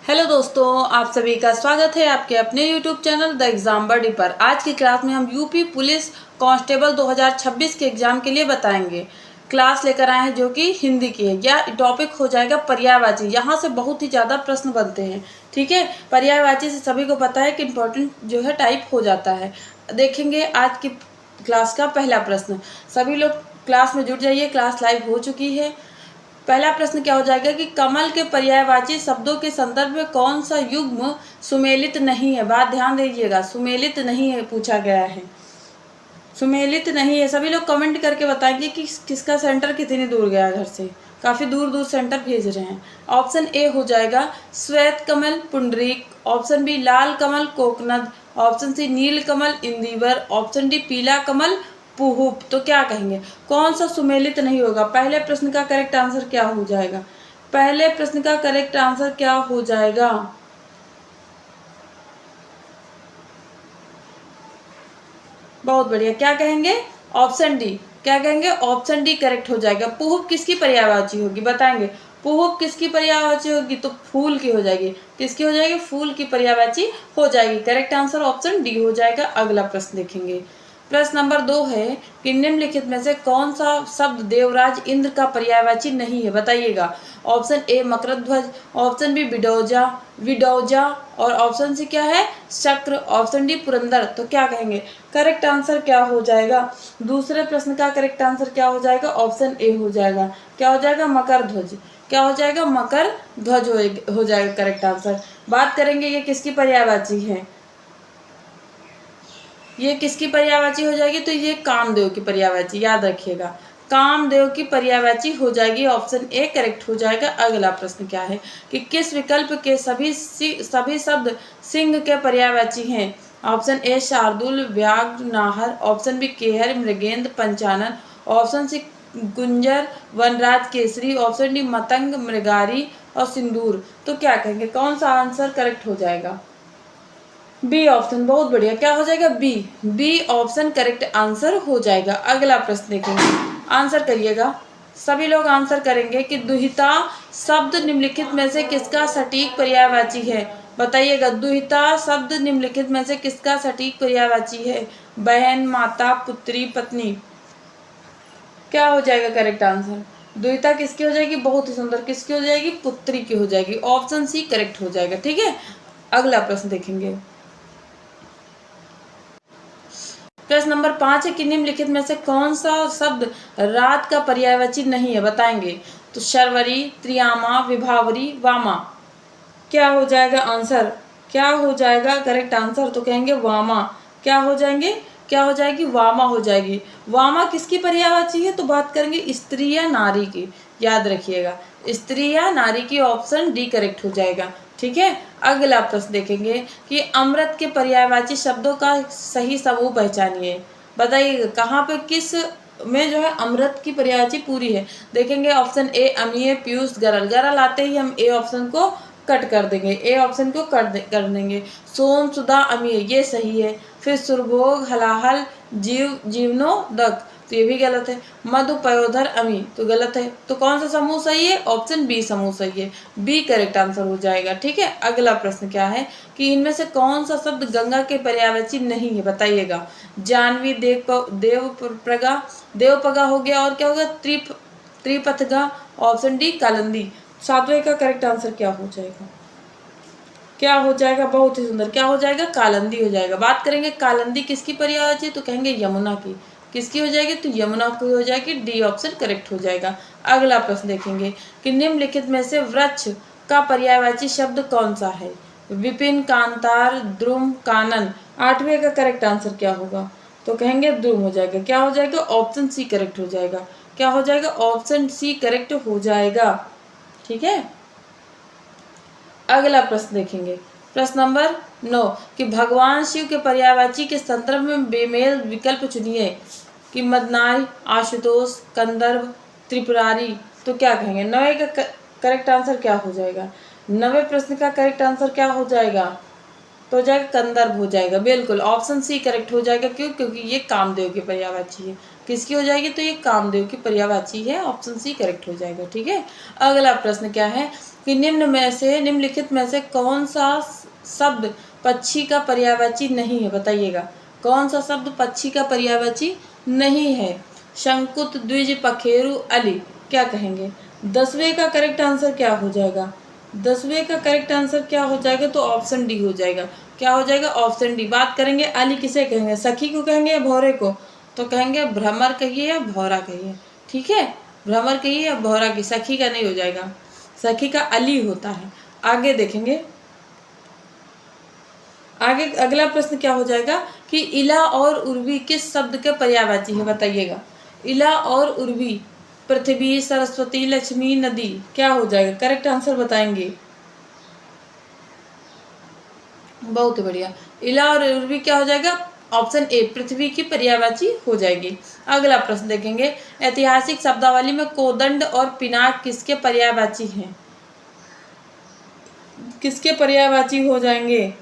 Hello दोस्तों, आप सभी का स्वागत है आपके अपने YouTube चैनल द एग्ज़ाम बडी पर। आज की क्लास में हम यूपी पुलिस कांस्टेबल 2026 के एग्ज़ाम के लिए बताएंगे। क्लास लेकर आए हैं जो कि हिंदी की है। यह टॉपिक हो जाएगा पर्यायवाची। यहाँ से बहुत ही ज़्यादा प्रश्न बनते हैं, ठीक है। पर्यायवाची से सभी को पता है कि इम्पोर्टेंट जो है टाइप हो जाता है। देखेंगे आज की क्लास का पहला प्रश्न। सभी लोग क्लास में जुट जाइए, क्लास लाइव हो चुकी है। पहला प्रश्न क्या हो जाएगा कि कमल के पर्यायवाची शब्दों के संदर्भ में कौन सा युग्म सुमेलित नहीं है। बात ध्यान दीजिएगा, सुमेलित नहीं है पूछा गया है, सुमेलित नहीं है। सभी लोग कमेंट करके बताएंगे कि किसका सेंटर कितनी दूर गया घर से। काफ़ी दूर दूर सेंटर भेज रहे हैं। ऑप्शन ए हो जाएगा श्वेत कमल पुंडरीक, ऑप्शन बी लाल कमल कोकनद, option C Neel Kamal Indeevar, option D पीला कमल पुहुप। तो क्या कहेंगे, कौन सा सुमेलित नहीं होगा। पहले प्रश्न का करेक्ट आंसर क्या हो जाएगा, पहले प्रश्न का करेक्ट आंसर क्या हो जाएगा। बहुत बढ़िया, क्या कहेंगे, ऑप्शन डी। क्या कहेंगे, ऑप्शन डी करेक्ट हो जाएगा। पुहुप किसकी पर्यायवाची होगी, बताएंगे। पुहुप किसकी पर्यायवाची होगी, तो फूल की हो जाएगी। किसकी हो जाएगी, फूल की पर्यायवाची हो जाएगी। करेक्ट आंसर ऑप्शन डी हो जाएगा। अगला प्रश्न देखेंगे। प्रश्न नंबर 2 है कि निम्नलिखित में से कौन सा शब्द देवराज इंद्र का पर्यायवाची नहीं है, बताइएगा। ऑप्शन ए मकरध्वज, ऑप्शन बी विडौजा विडौजा और ऑप्शन सी क्या है, चक्र, ऑप्शन डी पुरंदर। तो क्या कहेंगे, करेक्ट आंसर क्या हो जाएगा। दूसरे प्रश्न का करेक्ट आंसर क्या हो जाएगा, ऑप्शन ए हो जाएगा। क्या हो जाएगा, मकर ध्वज। क्या हो जाएगा, मकर ध्वज हो जाएगा करेक्ट आंसर। बात करेंगे ये किसकी पर्यायवाची है, ये किसकी पर्यायवाची हो जाएगी, तो ये कामदेव की पर्यायवाची, याद रखिएगा। कामदेव की पर्यायवाची हो जाएगी। ऑप्शन ए करेक्ट हो जाएगा। अगला प्रश्न क्या है कि किस विकल्प के सभी शब्द सिंह के पर्यायवाची हैं। ऑप्शन ए शार्दुल व्याघ्र नाहर, ऑप्शन बी केहर मृगेंद्र पंचानन, ऑप्शन सी गुंजर वनराज केसरी, ऑप्शन डी मतंग मृगारी और सिंदूर। तो क्या कहेंगे, कौन सा आंसर करेक्ट हो जाएगा, बी ऑप्शन। बहुत बढ़िया, क्या हो जाएगा, B. B option correct answer हो जाएगा। अगला प्रश्न देखेंगे, आंसर करिएगा। सभी लोग आंसर करेंगे कि दुहिता शब्द निम्नलिखित में से किसका सटीक पर्यायवाची है, बताइएगा। दुहिता शब्द निम्नलिखित में से किसका सटीक पर्यायवाची है, बहन, माता, पुत्री, पत्नी। क्या हो जाएगा करेक्ट आंसर, दुहिता किसकी हो जाएगी, बहुत ही सुंदर, किसकी हो जाएगी, पुत्री की हो जाएगी। ऑप्शन सी करेक्ट हो जाएगा, ठीक है। अगला प्रश्न देखेंगे। प्रश्न नंबर 5 है कि निम्नलिखित में से कौन सा शब्द रात का पर्यायवाची नहीं है, बताएंगे। तो शर्वरी, त्रियामा, विभावरी, वामा। क्या हो जाएगा आंसर, क्या हो जाएगा करेक्ट आंसर, तो कहेंगे वामा। क्या हो जाएंगे, क्या हो जाएगी, वामा हो जाएगी। वामा किसकी पर्यायवाची है, तो बात करेंगे स्त्री या नारी की, याद रखिएगा। स्त्री या नारी की, ऑप्शन डी करेक्ट हो जाएगा, ठीक है। अगला प्रश्न देखेंगे कि अमृत के पर्यायवाची शब्दों का सही समूह पहचानिए, बताइए कहाँ पे किस में जो है अमृत की पर्यायवाची पूरी है। देखेंगे ऑप्शन ए अमीय, पीयूष, गरल। गरल आते ही हम ए ऑप्शन को कट कर देंगे, ए ऑप्शन को कर देंगे। सोम, सुधा, अमीय, ये सही है। फिर सुरभोग, हलाहल, जीव, जीवनोदक, तो ये भी गलत है। मधु, पयोधर, अमी, तो गलत है। तो कौन सा समूह सही है, ऑप्शन बी समूह सही है। बी करेक्ट आंसर हो जाएगा, ठीक है। अगला प्रश्न क्या है कि इनमें से कौन सा शब्द गंगा के पर्यायवाची नहीं है, बताइएगा। जानवी, देवपगा हो गया, और क्या होगा, त्रिपथगा, ऑप्शन डी कालंदी। सातवें का करेक्ट आंसर क्या हो जाएगा, क्या हो जाएगा, बहुत ही सुंदर, क्या हो जाएगा, कालंदी हो जाएगा। बात करेंगे कालंदी किसकी पर्यायवाची, तो कहेंगे यमुना की। किसकी हो जाएगी, तो यमुना की हो जाएगी। डी ऑप्शन करेक्ट हो जाएगा। अगला प्रश्न देखेंगे कि निम्नलिखित में से वृक्ष का पर्यायवाची शब्द कौन सा है। विपिन, कांतार, द्रुम, कानन। आठवें का करेक्ट आंसर क्या होगा, तो कहेंगे द्रुम हो जाएगा। क्या हो जाएगा, ऑप्शन सी करेक्ट हो जाएगा। क्या हो जाएगा, ऑप्शन सी करेक्ट हो जाएगा, ठीक है। अगला प्रश्न देखेंगे। प्रश्न नंबर 9 कि भगवान शिव के पर्यायवाची के संदर्भ में बेमेल विकल्प चुनिए कि मदनाई, आशुतोष, कंदर्प, त्रिपुरारी। तो क्या कहेंगे, 9 का करेक्ट आंसर क्या हो जाएगा, 9वें प्रश्न का करेक्ट आंसर क्या हो जाएगा, तो हो जाएगा कंदर्प हो जाएगा। बिल्कुल ऑप्शन सी करेक्ट हो जाएगा। क्यों, क्योंकि ये कामदेव की पर्यायवाची है। किसकी हो जाएगी, तो ये कामदेव की पर्यायवाची है। ऑप्शन सी करेक्ट हो जाएगा, ठीक है। अगला प्रश्न क्या है कि निम्नलिखित में से कौन सा शब्द पक्षी का पर्यायवाची नहीं है, बताइएगा। कौन सा शब्द पक्षी का पर्यायवाची नहीं है? शंकुत, द्विज, पखेरु, अली, क्या कहेंगे? 10वें का करेक्ट आंसर क्या हो जाएगा? 10वें का करेक्ट आंसर क्या हो जाएगा? तो ऑप्शन डी हो जाएगा। क्या हो जाएगा? Option D. बात करेंगे अली किसे कहेंगे? सखी को कहेंगे या भौरे को? तो कहेंगे भ्रमर कहिए या भौरा कहिए, ठीक है, भ्रमर कहिए या भौरा की, सखी का नहीं हो जाएगा, सखी का अली होता है। आगे देखेंगे, आगे अगला प्रश्न क्या हो जाएगा कि इला और उर्वी किस शब्द के पर्यायवाची है, बताइएगा। इला और उर्वी, पृथ्वी, सरस्वती, लक्ष्मी, नदी, क्या हो जाएगा? करेक्ट आंसर बताएंगे। बहुत बढ़िया। इला और उर्वी क्या हो जाएगा? ऑप्शन ए, पृथ्वी की पर्यायवाची हो जाएगी। अगला प्रश्न देखेंगे, ऐतिहासिक शब्दावली में कोदंड और पिनाक किसके पर्यायवाची हैं? किसके पर्यायवाची हो जाएंगे?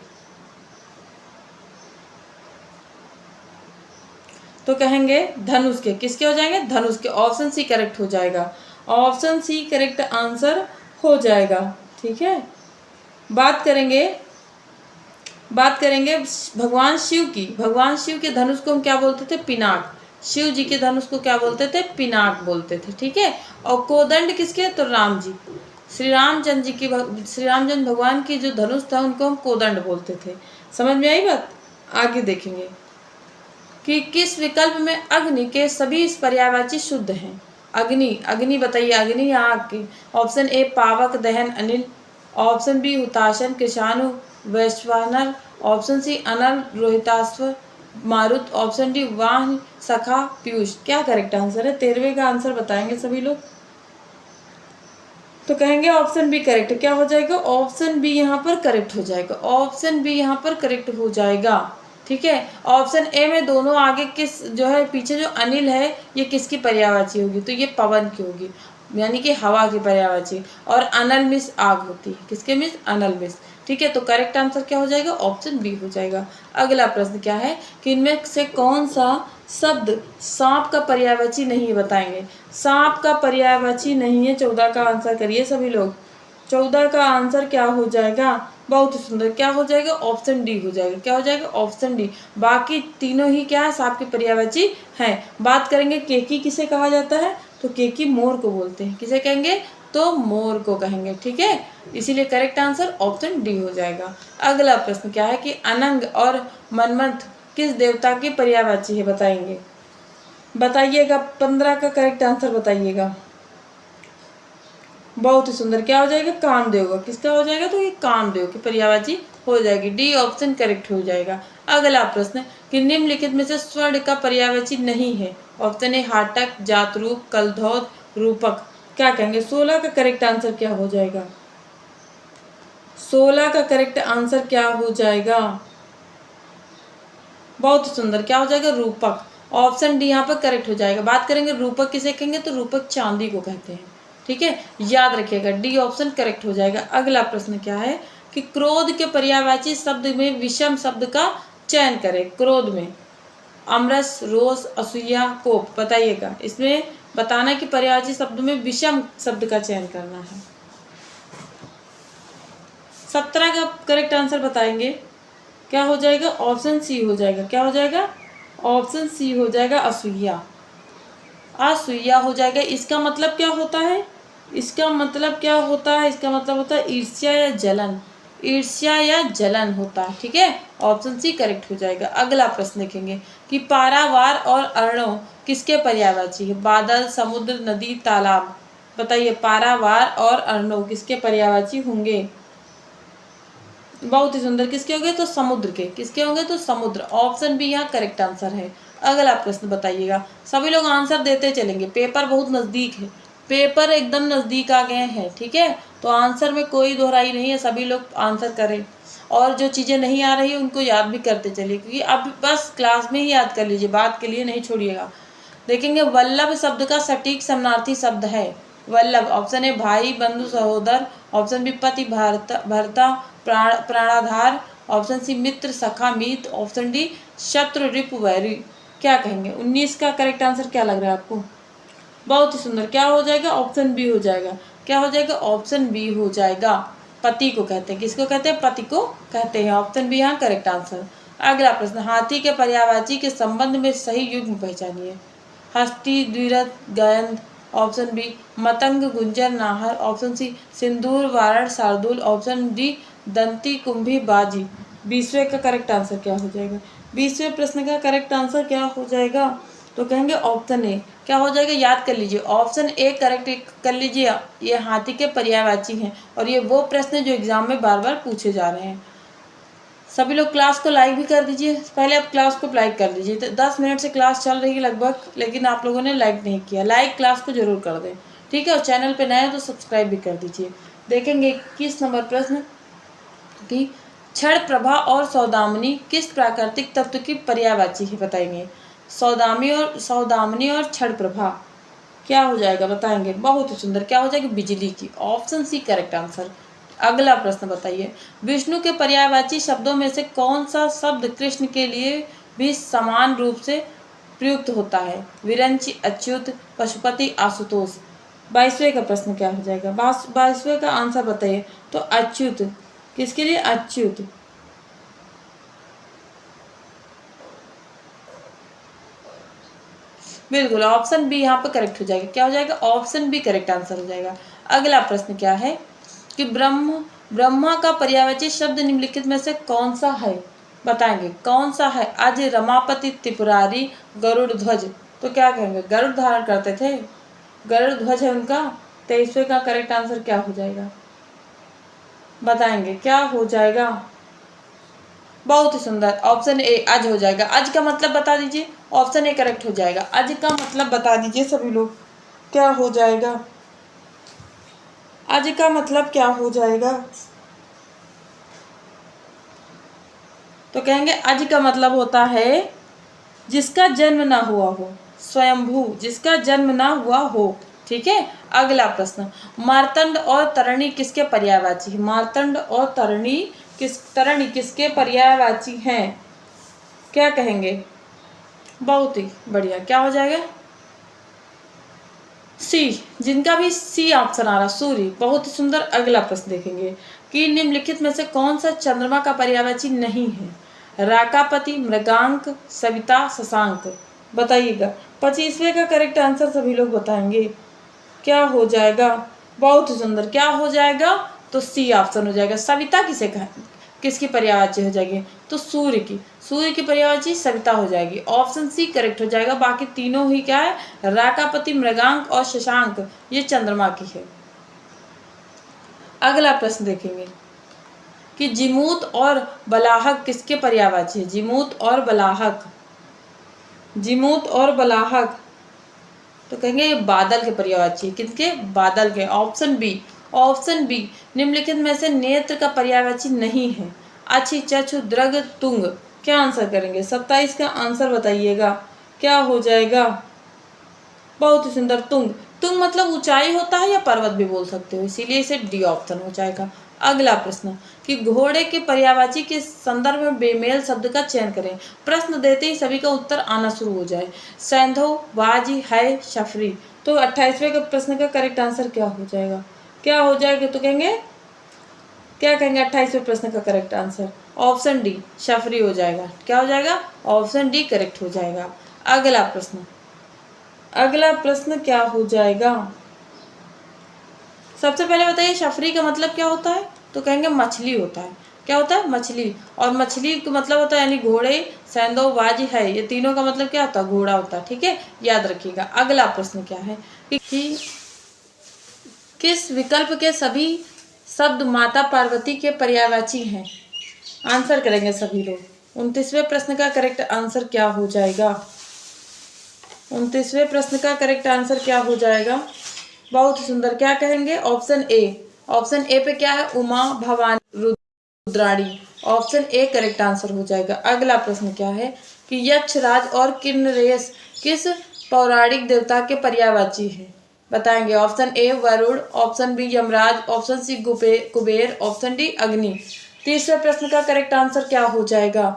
तो कहेंगे धनुष के। किसके हो जाएंगे? धनुष के। ऑप्शन सी करेक्ट हो जाएगा। ऑप्शन सी करेक्ट आंसर हो जाएगा, ठीक है। बात करेंगे भगवान शिव की। भगवान शिव के धनुष को हम क्या बोलते थे? पिनाक। शिव जी के धनुष को क्या बोलते थे? पिनाक बोलते थे, ठीक है। और कोदंड किसके? तो राम जी, श्री रामचंद्र भगवान की जो धनुष था उनको हम कोदंड बोलते थे। समझ में आई बात? आगे देखेंगे कि किस विकल्प में अग्नि के सभी पर्यायवाची शुद्ध हैं? अग्नि बताइए, अग्नि या आग के। ऑप्शन ए, पावक, दहन, अनिल। ऑप्शन बी, हुताशन, कृषाणु, वैश्वानर। ऑप्शन सी, अनल, रोहिताश्व, मारुत। ऑप्शन डी, वाहन, सखा, पीयूष। क्या करेक्ट आंसर है? 13वें का आंसर बताएंगे सभी लोग। तो कहेंगे ऑप्शन बी करेक्ट। क्या हो जाएगा? ऑप्शन बी यहाँ पर करेक्ट हो जाएगा। ऑप्शन बी यहाँ पर करेक्ट हो जाएगा, ठीक है। ऑप्शन ए में दोनों आगे किस जो है, पीछे जो अनिल है ये किसकी पर्यायवाची होगी? तो ये पवन की होगी, यानी कि हवा की पर्यायवाची। और अनल मिस आग होती है। किसके मिस? अनल मिस, ठीक है। तो करेक्ट आंसर क्या हो जाएगा? ऑप्शन बी हो जाएगा। अगला प्रश्न क्या है कि इनमें से कौन सा शब्द सांप का पर्यायवाची नहीं है, बताएंगे। सांप का पर्यायवाची नहीं है, 14 का आंसर करिए सभी लोग। 14 का आंसर क्या हो जाएगा? बहुत ही सुंदर, क्या हो जाएगा? ऑप्शन डी हो जाएगा। क्या हो जाएगा? Option D. बाकी तीनों ही क्या है? सांप के पर्यायवाची हैं। बात करेंगे केकी किसे कहा जाता है? तो केकी मोर को बोलते हैं। किसे कहेंगे? तो मोर को कहेंगे, ठीक है। इसीलिए करेक्ट आंसर ऑप्शन डी हो जाएगा। अगला प्रश्न क्या है कि अनंग और मनमथ किस देवता की पर्यायवाची है, बताएंगे। बताइएगा, 15 का करेक्ट आंसर बताइएगा। बहुत ही सुंदर, क्या हो जाएगा? कामदेव का। किसका हो जाएगा? तो ये कामदेव की पर्यायवाची हो जाएगी। डी ऑप्शन करेक्ट हो जाएगा। अगला प्रश्न कि निम्नलिखित में से स्वर्ण का पर्यायवाची नहीं है। ऑप्शन ए, हाटक, जातरूप, कलधौत, रूपक। क्या कहेंगे? 16 का करेक्ट आंसर क्या हो जाएगा? 16 का करेक्ट आंसर क्या हो जाएगा? बहुत सुंदर, क्या हो जाएगा? रूपक। ऑप्शन डी यहाँ पर करेक्ट हो जाएगा। बात करेंगे रूपक किसे कहेंगे? तो रूपक चांदी को कहते हैं, ठीक है, याद रखिएगा। डी ऑप्शन करेक्ट हो जाएगा। अगला प्रश्न क्या है कि क्रोध के पर्यायवाची शब्द में विषम शब्द का चयन करें। क्रोध में अमरस, रोष, असूया, कोप, बताइएगा। इसमें बताना कि पर्यायवाची शब्द में विषम शब्द का चयन करना है। 17 का करेक्ट आंसर बताएंगे। क्या हो जाएगा? ऑप्शन सी हो जाएगा। क्या हो जाएगा? ऑप्शन सी हो जाएगा, असूया। असूया हो जाएगा। इसका मतलब क्या होता है? इसका मतलब क्या होता है? इसका मतलब होता है ईर्ष्या या जलन। ईर्ष्या या जलन होता है, ठीक है। ऑप्शन सी करेक्ट हो जाएगा। अगला प्रश्न देखेंगे कि पारावार और अर्णव किसके पर्यायवाची है? बादल, समुद्र, नदी, तालाब। बताइए, पारावार और अर्णव किसके पर्यायवाची होंगे? बहुत ही सुंदर, किसके होंगे? तो समुद्र के। किसके होंगे? तो समुद्र। ऑप्शन बी यहाँ करेक्ट आंसर है। अगला प्रश्न बताइएगा। सभी लोग आंसर देते चलेंगे, पेपर बहुत नज़दीक है, पेपर एकदम नज़दीक आ गए हैं, ठीक है। तो आंसर में कोई दोहराई नहीं है, सभी लोग आंसर करें। और जो चीज़ें नहीं आ रही है उनको याद भी करते चलिए, क्योंकि अब बस क्लास में ही याद कर लीजिए, बात के लिए नहीं छोड़िएगा। देखेंगे वल्लभ शब्द का सटीक समानार्थी शब्द है। वल्लभ, ऑप्शन ए, भाई, बंधु, सहोदर। ऑप्शन बी, पति, भर्ता, प्राणाधार। ऑप्शन सी, मित्र, सखा, मीत। ऑप्शन डी, शत्रु, रिपु, वैरी। क्या कहेंगे? 19 का करेक्ट आंसर क्या लग रहा है आपको? बहुत ही सुंदर, क्या हो जाएगा? ऑप्शन बी हो जाएगा। क्या हो जाएगा? ऑप्शन बी हो जाएगा। पति को कहते हैं, किसको कहते हैं? पति को कहते हैं। ऑप्शन बी यहाँ करेक्ट आंसर। अगला प्रश्न, हाथी के पर्यायवाची के संबंध में सही युग्म पहचानिए। हस्ती, द्विरथ, गयंध। ऑप्शन बी मतंग, गुंजर, नाहर। ऑप्शन सी सिंदूर, वारण, शार्दूल। ऑप्शन डी दंती, कुंभी, बाजी। 20वें का करेक्ट आंसर क्या हो जाएगा? 20वें प्रश्न का करेक्ट आंसर क्या हो जाएगा? तो कहेंगे ऑप्शन ए। क्या हो जाएगा? याद कर लीजिए, ऑप्शन ए करेक्ट कर लीजिए। ये हाथी के पर्यायवाची हैं और ये वो प्रश्न जो एग्जाम में बार बार पूछे जा रहे हैं। सभी लोग क्लास को लाइक भी कर दीजिए। पहले आप क्लास को लाइक कर दीजिए। तो 10 मिनट से क्लास चल रही है लगभग, लेकिन आप लोगों ने लाइक नहीं किया। लाइक क्लास को जरूर कर दें, ठीक है। और चैनल पे नए हैं तो सब्सक्राइब भी कर दीजिए। देखेंगे 21 नंबर प्रश्न कि क्षण प्रभा और सौदामिनी किस प्राकृतिक तत्व की पर्यायवाची है? बताएंगे। सौदामिनी और क्षण प्रभा क्या हो जाएगा? बताएंगे। बहुत ही सुंदर। क्या हो जाएगा? बिजली की। Option C correct answer. अगला प्रश्न बताइए, विष्णु के पर्यायवाची शब्दों में से कौन सा शब्द कृष्ण के लिए भी समान रूप से प्रयुक्त होता है? विरंची, अच्युत, पशुपति, आशुतोष। 22वें का प्रश्न क्या हो जाएगा? 22वें का आंसर बताइए। तो अच्युत। किसके लिए? अच्युत। बिल्कुल, ऑप्शन बी यहाँ पर करेक्ट हो जाएगा। क्या हो जाएगा? ऑप्शन बी करेक्ट आंसर हो जाएगा। अगला प्रश्न क्या है कि ब्रह्मा का पर्यायवाची शब्द निम्नलिखित में से कौन सा है? बताएंगे। कौन सा है? अज, रमापति, त्रिपुरारी, गरुड़ ध्वज। तो क्या कहेंगे? गरुड़ धारण करते थे, गरुड़ ध्वज है उनका। 23वें का करेक्ट आंसर क्या हो जाएगा? बताएंगे। क्या हो जाएगा? बहुत ही सुंदर। ऑप्शन ए अज हो जाएगा। अज का मतलब बता दीजिए। ऑप्शन ए करेक्ट हो जाएगा। अज का मतलब बता दीजिए सभी लोग, क्या हो जाएगा? अज का मतलब क्या हो जाएगा? तो कहेंगे अज का मतलब होता है जिसका जन्म ना हुआ हो, स्वयंभू, जिसका जन्म ना हुआ हो, ठीक है। अगला प्रश्न, मार्तंड और तरणी किसके पर्यायवाची? मार्तंड और तरणी किसके पर्यायवाची हैं? क्या कहेंगे? बहुत ही बढ़िया। क्या हो जाएगा? सी, जिनका भी सी ऑप्शन आ रहा, सूर्य। बहुत ही सुंदर। अगला प्रश्न देखेंगे कि निम्नलिखित में से कौन सा चंद्रमा का पर्यायवाची नहीं है? राकापति, मृगांक, सविता, शशांक। बताइएगा। 25वें का करेक्ट आंसर सभी लोग बताएंगे। क्या हो जाएगा? बहुत ही सुंदर। क्या हो जाएगा? तो सी ऑप्शन हो जाएगा। सविता किसकी पर्यायवाची हो जाएगी? तो सूर्य की पर्यायवाची सविता हो जाएगी। ऑप्शन सी करेक्ट हो जाएगा। बाकी तीनों ही क्या है? राकापति, मृगांक और शशांक, ये चंद्रमा की है। अगला प्रश्न देखेंगे कि जिमूत और बलाहक किसके पर्यायवाची है? जिमूत और बलाहक, जिमूत और बलाहक। तो कहेंगे ये बादल के पर्यायवाची। किसके? बादल के। Option B. ऑप्शन बी निम्नलिखित में से नेत्र का पर्यायवाची नहीं है। अच्छी, चक्षु, दृग, तुंग। क्या आंसर करेंगे? 27 का आंसर बताइएगा। क्या हो जाएगा? बहुत ही सुंदर। तुंग। तुंग मतलब ऊंचाई होता है या पर्वत भी बोल सकते हो, इसीलिए इसे डी ऑप्शन हो जाएगा। अगला प्रश्न कि घोड़े के पर्यायवाची के संदर्भ में बेमेल शब्द का चयन करें। प्रश्न देते ही सभी का उत्तर आना शुरू हो जाए। सैंधव, बाजी, है, शफरी। तो 28वें का प्रश्न का करेक्ट आंसर क्या हो जाएगा? क्या हो जाएगा? तो कहेंगे, क्या कहेंगे? 28वें प्रश्न का करेक्ट आंसर ऑप्शन डी, शफरी हो जाएगा। क्या हो जाएगा? ऑप्शन डी करेक्ट हो जाएगा। अगला प्रश्न, अगला प्रश्न क्या हो जाएगा? सबसे पहले बताइए शफरी का मतलब क्या होता है? तो कहेंगे मछली होता है। क्या होता है? मछली। और मछली का मतलब होता है यानी घोड़े, सैंधव, बाज, है, ये तीनों का मतलब क्या होता है? घोड़ा होता है, ठीक है, याद रखिएगा। अगला प्रश्न क्या है कि किस विकल्प के सभी शब्द माता पार्वती के पर्यायवाची हैं? आंसर करेंगे सभी लोग। 29वें प्रश्न का करेक्ट आंसर क्या हो जाएगा? 29वें प्रश्न का करेक्ट आंसर क्या हो जाएगा? बहुत सुंदर। क्या कहेंगे? Option A. ऑप्शन ए पे क्या है? Uma, Bhavani, Rudrani. Option A correct answer हो जाएगा। अगला प्रश्न क्या है कि यक्षराज और किन्नरेश किस पौराणिक देवता के पर्यायवाची है? बताएंगे। Option A Varun, option B Yamraj, option C Kuber, option D Agni. 30वें प्रश्न का करेक्ट आंसर क्या हो जाएगा?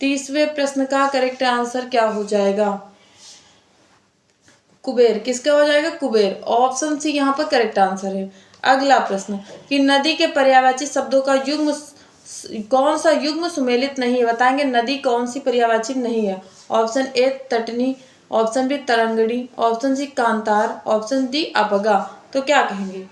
30वें प्रश्न का करेक्ट आंसर क्या हो जाएगा? कुबेर। किसका हो जाएगा? कुबेर। ऑप्शन सी यहाँ पर करेक्ट आंसर है। अगला प्रश्न कि नदी के पर्यायवाची शब्दों का युग्म कौन सा युग्म सुमेलित नहीं है, बताएंगे नदी कौन सी पर्यायवाची नहीं है। ऑप्शन ए तटनी, ऑप्शन बी तरंगणी, ऑप्शन सी कांतार, ऑप्शन डी अपगा। तो क्या कहेंगे?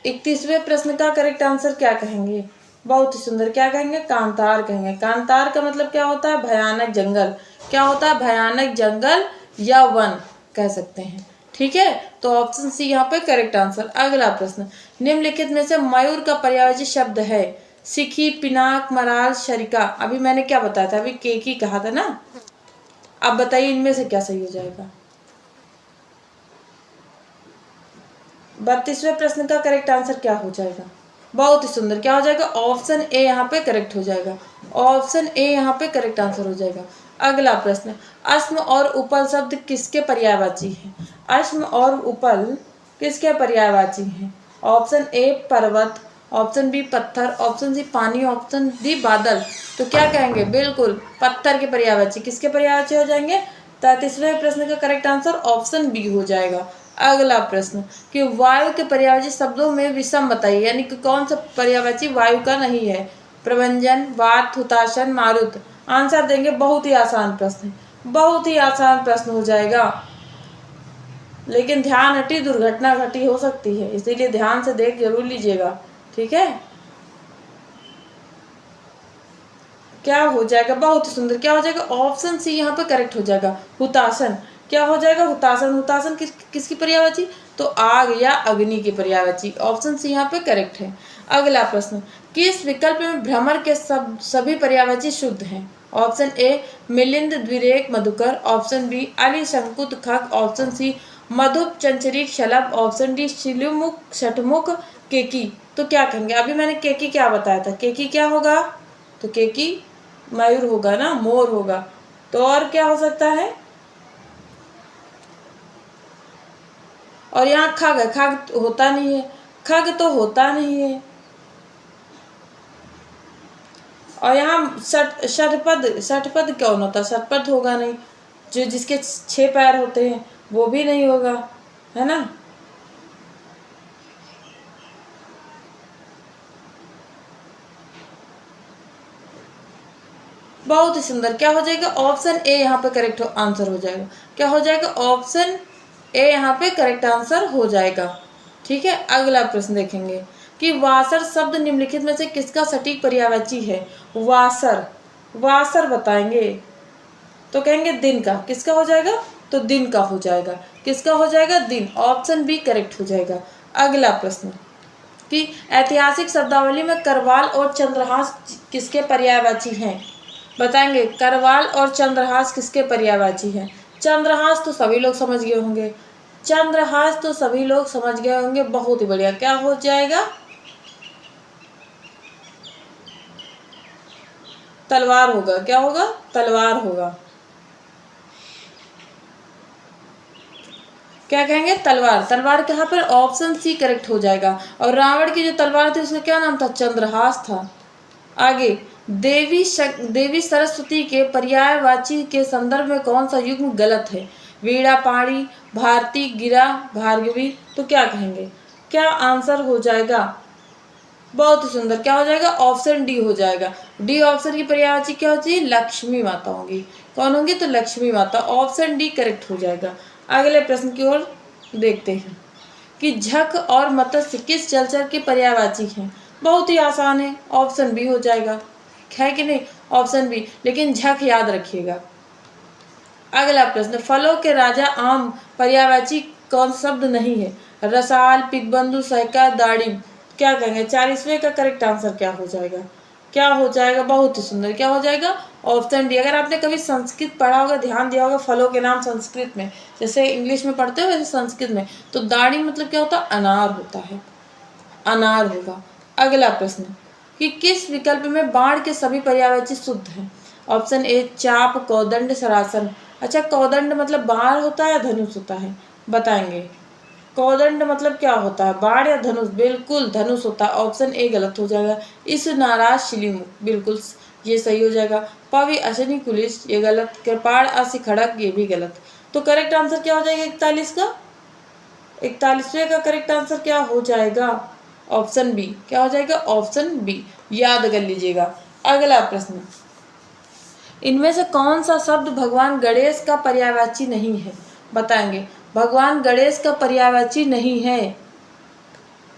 31वें प्रश्न का करेक्ट आंसर क्या कहेंगे? बहुत ही सुंदर, क्या कहेंगे? कांतार कहेंगे। कांतार का मतलब क्या होता है? भयानक जंगल। क्या होता है? भयानक जंगल या वन कह सकते हैं। ठीक है, तो ऑप्शन सी यहाँ पे करेक्ट आंसर। अगला प्रश्न, निम्नलिखित में से मयूर का पर्यायवाची शब्द है? सिखी, पिनाक, मराल, शरिका। अभी मैंने क्या बताया था? अभी केकी कहा था ना। अब बताइए इनमें से क्या सही हो जाएगा? 32वें प्रश्न का करेक्ट आंसर क्या हो जाएगा? बहुत ही सुंदर, क्या हो जाएगा? ऑप्शन ए यहाँ पे करेक्ट हो जाएगा। ऑप्शन ए यहाँ पे करेक्ट आंसर हो जाएगा। अगला प्रश्न, अश्म और उपल शब्द किसके पर्यायवाची हैं? अश्म और उपल किसके पर्यायवाची हैं? ऑप्शन ए पर्वत, ऑप्शन बी पत्थर, ऑप्शन सी पानी, ऑप्शन डी बादल। तो क्या कहेंगे? बिल्कुल पत्थर के पर्यायवाची। किसके पर्यायवाची हो जाएंगे? 33वें प्रश्न का करेक्ट आंसर ऑप्शन बी हो जाएगा। अगला प्रश्न कि वायु के पर्यायवाची शब्दों में विषम बताइए, यानी कि कौन सा पर्यायवाची वायु का नहीं है? प्रभंजन, वात, हुताशन, मारुत। आंसर देंगे। बहुत ही आसान प्रश्न है, बहुत ही आसान प्रश्न हो जाएगा, लेकिन ध्यान हटी दुर्घटना घटी हो सकती है, इसीलिए ध्यान से देख जरूर लीजिएगा। ठीक है, क्या हो जाएगा? बहुत ही सुंदर, क्या हो जाएगा? ऑप्शन सी यहाँ पे करेक्ट हो जाएगा। हुताशन। क्या हो जाएगा? हुताशन। हुताशन किसकी पर्यायवाची? तो आग या अग्नि की पर्यायवाची। ऑप्शन सी यहाँ पे करेक्ट है। अगला प्रश्न, किस विकल्प में भ्रमर के सभी पर्यायवाची शुद्ध हैं? ऑप्शन ए मिलिंद, द्विरेक, मधुकर, ऑप्शन बी अली, शंकुत, खग, ऑप्शन सी मधुप, चंचरीक, शलभ, ऑप्शन डी शिलुमुख, षटमुख, केकी। तो क्या कहेंगे? अभी मैंने केकी क्या बताया था? केकी क्या होगा? तो केकी मयूर होगा ना, मोर होगा। तो और क्या हो सकता है? और यहाँ खग है, खग होता नहीं है, खग तो होता नहीं है। और यहाँ षटपद, षटपद कौन होता? षटपद होगा नहीं, जो जिसके 6 पैर होते हैं वो भी नहीं होगा, है ना। बहुत ही सुंदर, क्या हो जाएगा? ऑप्शन ए यहाँ पे करेक्ट आंसर हो जाएगा। क्या हो जाएगा? ऑप्शन ए यहाँ पे करेक्ट आंसर हो जाएगा। ठीक है, अगला प्रश्न देखेंगे कि वासर शब्द निम्नलिखित में से किसका सटीक पर्यायवाची है? वासर, वासर बताएंगे तो कहेंगे दिन का। किसका हो जाएगा? तो दिन का हो जाएगा। किसका हो जाएगा? दिन। ऑप्शन बी करेक्ट हो जाएगा। अगला प्रश्न कि ऐतिहासिक शब्दावली में करवाल और चंद्रहास किसके पर्यायवाची हैं? बताएंगे करवाल और चंद्रहास किसके पर्यायवाची हैं? चंद्रहास तो सभी लोग समझ गए होंगे, चंद्रहास तो सभी लोग समझ गए होंगे। बहुत ही बढ़िया, क्या हो जाएगा? तलवार होगा। क्या होगा? तलवार होगा। क्या कहेंगे? तलवार। तलवार कहाँ पर? ऑप्शन सी करेक्ट हो जाएगा। और रावण की जो तलवार थी उसका क्या नाम था? चंद्रहास था। आगे, देवी सरस्वती के पर्यायवाची के संदर्भ में कौन सा युग्म गलत है? वीणा, पाणी, भारती, गिरा, भार्गवी। तो क्या कहेंगे? क्या आंसर हो जाएगा? बहुत ही सुंदर, क्या हो जाएगा? ऑप्शन डी हो जाएगा। डी ऑप्शन की पर्यायवाची क्या होती है? लक्ष्मी माता होंगी। कौन होंगी? तो लक्ष्मी माता। ऑप्शन डी करेक्ट हो जाएगा। अगले प्रश्न की ओर देखते हैं कि झक और मत्स्य किस जलचर के पर्यायवाची हैं? बहुत ही आसान है, ऑप्शन बी हो जाएगा, है कि नहीं? ऑप्शन बी, लेकिन झक याद रखिएगा। अगला प्रश्न, फलों के राजा आम पर्यायवाची कौन शब्द नहीं है? रसाल, पिगबंधु, सहका, दाड़िम। क्या कहेंगे? 40वें का करेक्ट आंसर क्या हो जाएगा? क्या हो जाएगा? बहुत ही सुंदर, क्या हो जाएगा? Option D. अगर आपने कभी संस्कृत पढ़ा होगा, ध्यान दिया होगा, फलों के नाम संस्कृत में जैसे इंग्लिश में पढ़ते हो वैसे संस्कृत में, तो दाड़िम मतलब क्या होता है? अनार होता है, अनार होगा। अगला प्रश्न कि किस विकल्प में बाण के सभी पर्यायवाची शुद्ध हैं? ऑप्शन ए चाप, कौदंड, सरासन। अच्छा, कौदंड मतलब बाण होता है या धनुष होता है? बताएंगे कौदंड मतलब क्या होता है? बाण या धनुष? बिल्कुल धनुष होता है। ऑप्शन ए गलत हो जाएगा। इस नाराज शिलीमुख, बिल्कुल ये सही हो जाएगा। पवि अशनि कुलिश, ये गलत। कृपाण असी खड़क, ये भी गलत। तो करेक्ट आंसर क्या हो जाएगा 41 का? 41वें का करेक्ट आंसर क्या हो जाएगा? Option B. क्या हो जाएगा? Option B. याद कर लीजिएगा। अगला प्रश्न, इनमें से कौन सा शब्द भगवान गणेश का पर्यायवाची नहीं है? बताएंगे। भगवान गणेश का पर्यायवाची नहीं है।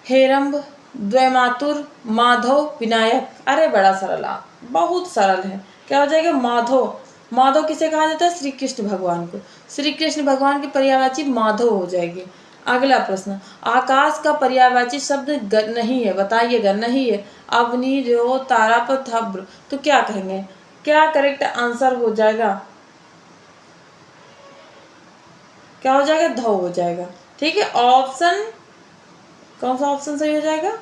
हेरंब, द्वैमातुर, माधव, विनायक। अरे बड़ा सरल, बहुत सरल है। क्या हो जाएगा? माधव। माधव किसे कहा जाता है? श्री कृष्ण भगवान को। श्री कृष्ण भगवान की पर्यायवाची माधव हो जाएगी। अगला प्रश्न, आकाश का पर्यायवाची शब्द नहीं है, बताइएगा। नहीं है। अवनी, रो, तारापथ, भ्र, तो क्या कहेंगे? क्या करेक्ट आंसर हो जाएगा? क्या हो जाएगा? धौ हो जाएगा। ठीक है। ऑप्शन, कौन सा ऑप्शन सही हो जाएगा?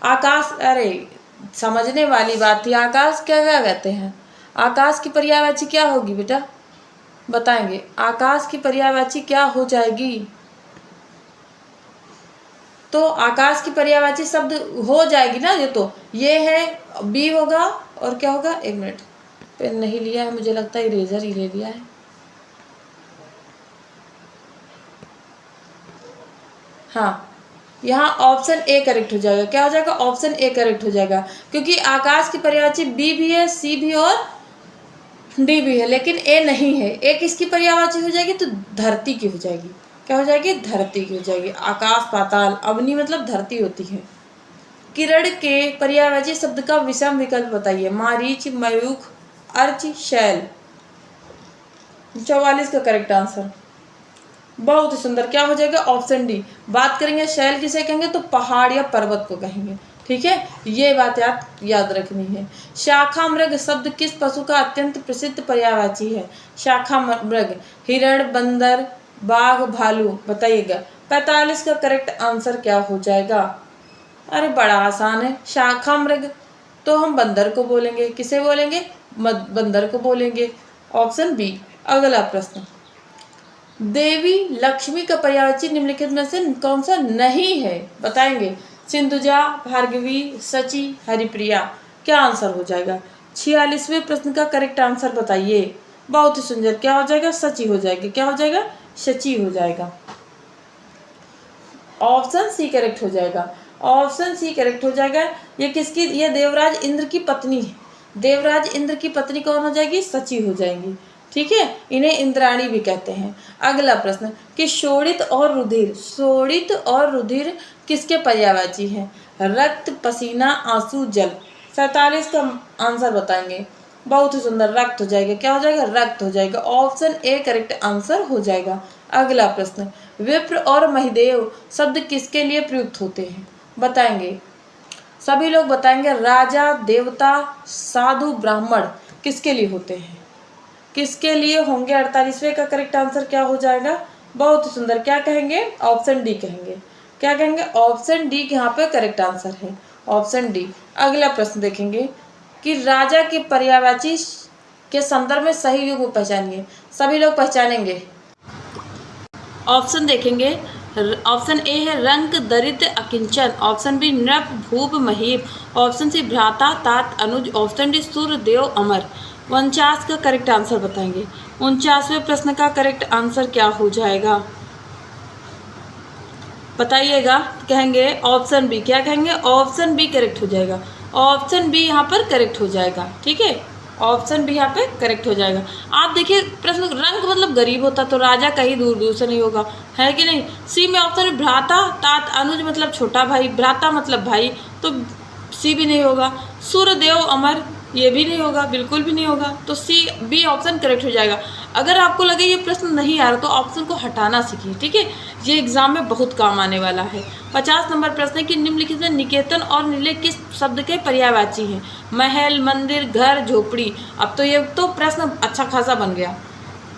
आकाश। अरे समझने वाली बात थी। आकाश क्या क्या कहते हैं? आकाश की पर्यायवाची क्या होगी बेटा? बताएंगे। आकाश की पर्यायवाची क्या हो जाएगी? तो आकाश की पर्यायवाची शब्द हो जाएगी ना ये है बी होगा। और क्या होगा? एक मिनट, पेन नहीं लिया है, मुझे लगता है इरेजर ही ले लिया है। हाँ, यहाँ ऑप्शन ए करेक्ट हो जाएगा। क्या हो जाएगा? ऑप्शन ए करेक्ट हो जाएगा, क्योंकि आकाश की पर्यायवाची बी भी है, सी भी और डी भी है, लेकिन ए नहीं है। ए किसकी पर्यायवाची हो जाएगी? तो धरती की हो जाएगी। क्या हो जाएगी? धरती की हो जाएगी। आकाश, पाताल, अवनी मतलब धरती होती है। किरण के पर्यायवाची शब्द का विषम विकल्प बताइए। मारीच, मयूख, अर्च, शैल। 44 का करेक्ट आंसर। बहुत ही सुंदर। क्या हो जाएगा? Option D. बात करेंगे शैल किसे कहेंगे? तो पहाड़ या पर्वत को कहेंगे। ठीक है, ये बात याद रखनी है। शाखा मृग शब्द किस पशु का अत्यंत प्रसिद्ध पर्यायवाची है? शाखा मृग, हिरण, बंदर, बाघ, भालू। बताइएगा। 45 का करेक्ट आंसर क्या हो जाएगा? अरे बड़ा आसान है। शाखा मृग तो हम बंदर को बोलेंगे। किसे बोलेंगे? बंदर को बोलेंगे। Option B. अगला प्रश्न, देवी लक्ष्मी का पर्यायवाची निम्नलिखित में से कौन सा नहीं है? बताएंगे। सिंधुजा, भार्गवी, सची, हरिप्रिया। क्या आंसर हो जाएगा? 46वें प्रश्न का करेक्ट आंसर बताइए। बहुत ही सुंदर। क्या हो जाएगा? सची हो जाएगी। क्या हो जाएगा? सची हो जाएगा। ऑप्शन सी करेक्ट हो जाएगा। ऑप्शन सी करेक्ट हो जाएगा। ये किसकी? ये देवराज इंद्र की पत्नी है। देवराज इंद्र की पत्नी कौन हो जाएगी? सची हो जाएंगी। ठीक है, इन्हें इंद्राणी भी कहते हैं। अगला प्रश्न, कि शोणित और रुधिर, शोणित और रुधिर किसके पर्यायवाची हैं? रक्त, पसीना, आंसू, जल। 47 का आंसर बताएंगे। बहुत ही सुंदर। रक्त हो जाएगा। क्या हो जाएगा? रक्त हो जाएगा। ऑप्शन ए करेक्ट आंसर हो जाएगा। अगला प्रश्न, विप्र और महिदेव शब्द किसके लिए प्रयुक्त होते हैं? बताएंगे। सभी लोग बताएंगे। राजा, देवता, साधु, ब्राह्मण किसके लिए होते हैं? किसके लिए होंगे? 48वें का करेक्ट आंसर क्या हो जाएगा? बहुत ही सुंदर। क्या कहेंगे? ऑप्शन डी कहेंगे। क्या कहेंगे? ऑप्शन डी यहाँ पे करेक्ट आंसर है। Option D. अगला प्रश्न देखेंगे कि राजा के पर्यायवाची के संदर्भ में सही युग पहचानिए। सभी लोग पहचानेंगे। ऑप्शन देखेंगे। ऑप्शन ए है रंक, दरिद्र, अकिंचन। ऑप्शन बी नृप, भूप, महीप। ऑप्शन सी भ्राता, तात, अनुज। ऑप्शन डी सूर्य, देव, अमर। 49 का करेक्ट आंसर बताएंगे। 49वें प्रश्न का करेक्ट आंसर क्या हो जाएगा? बताइएगा। कहेंगे ऑप्शन बी। क्या कहेंगे? ऑप्शन बी करेक्ट हो जाएगा। ऑप्शन बी यहाँ पर करेक्ट हो जाएगा। ठीक है, ऑप्शन बी यहाँ पे करेक्ट हो जाएगा। आप देखिए प्रश्न, रंग मतलब गरीब होता तो राजा कहीं दूर दूर से नहीं होगा, है कि नहीं? सी में ऑप्शन भ्राता, तात, अनुज मतलब छोटा भाई, भ्राता मतलब भाई, तो सी भी नहीं होगा। सूर्य, देव, अमर ये भी नहीं होगा, बिल्कुल भी नहीं होगा। तो सी बी ऑप्शन करेक्ट हो जाएगा। अगर आपको लगे ये प्रश्न नहीं आ रहा तो ऑप्शन को हटाना सीखिए। ठीक है, ये एग्जाम में बहुत काम आने वाला है। 50 नंबर प्रश्न है कि निम्नलिखित में निकेतन और निलय किस शब्द के पर्यायवाची हैं? महल, मंदिर, घर, झोपड़ी। अब तो ये तो प्रश्न अच्छा खासा बन गया।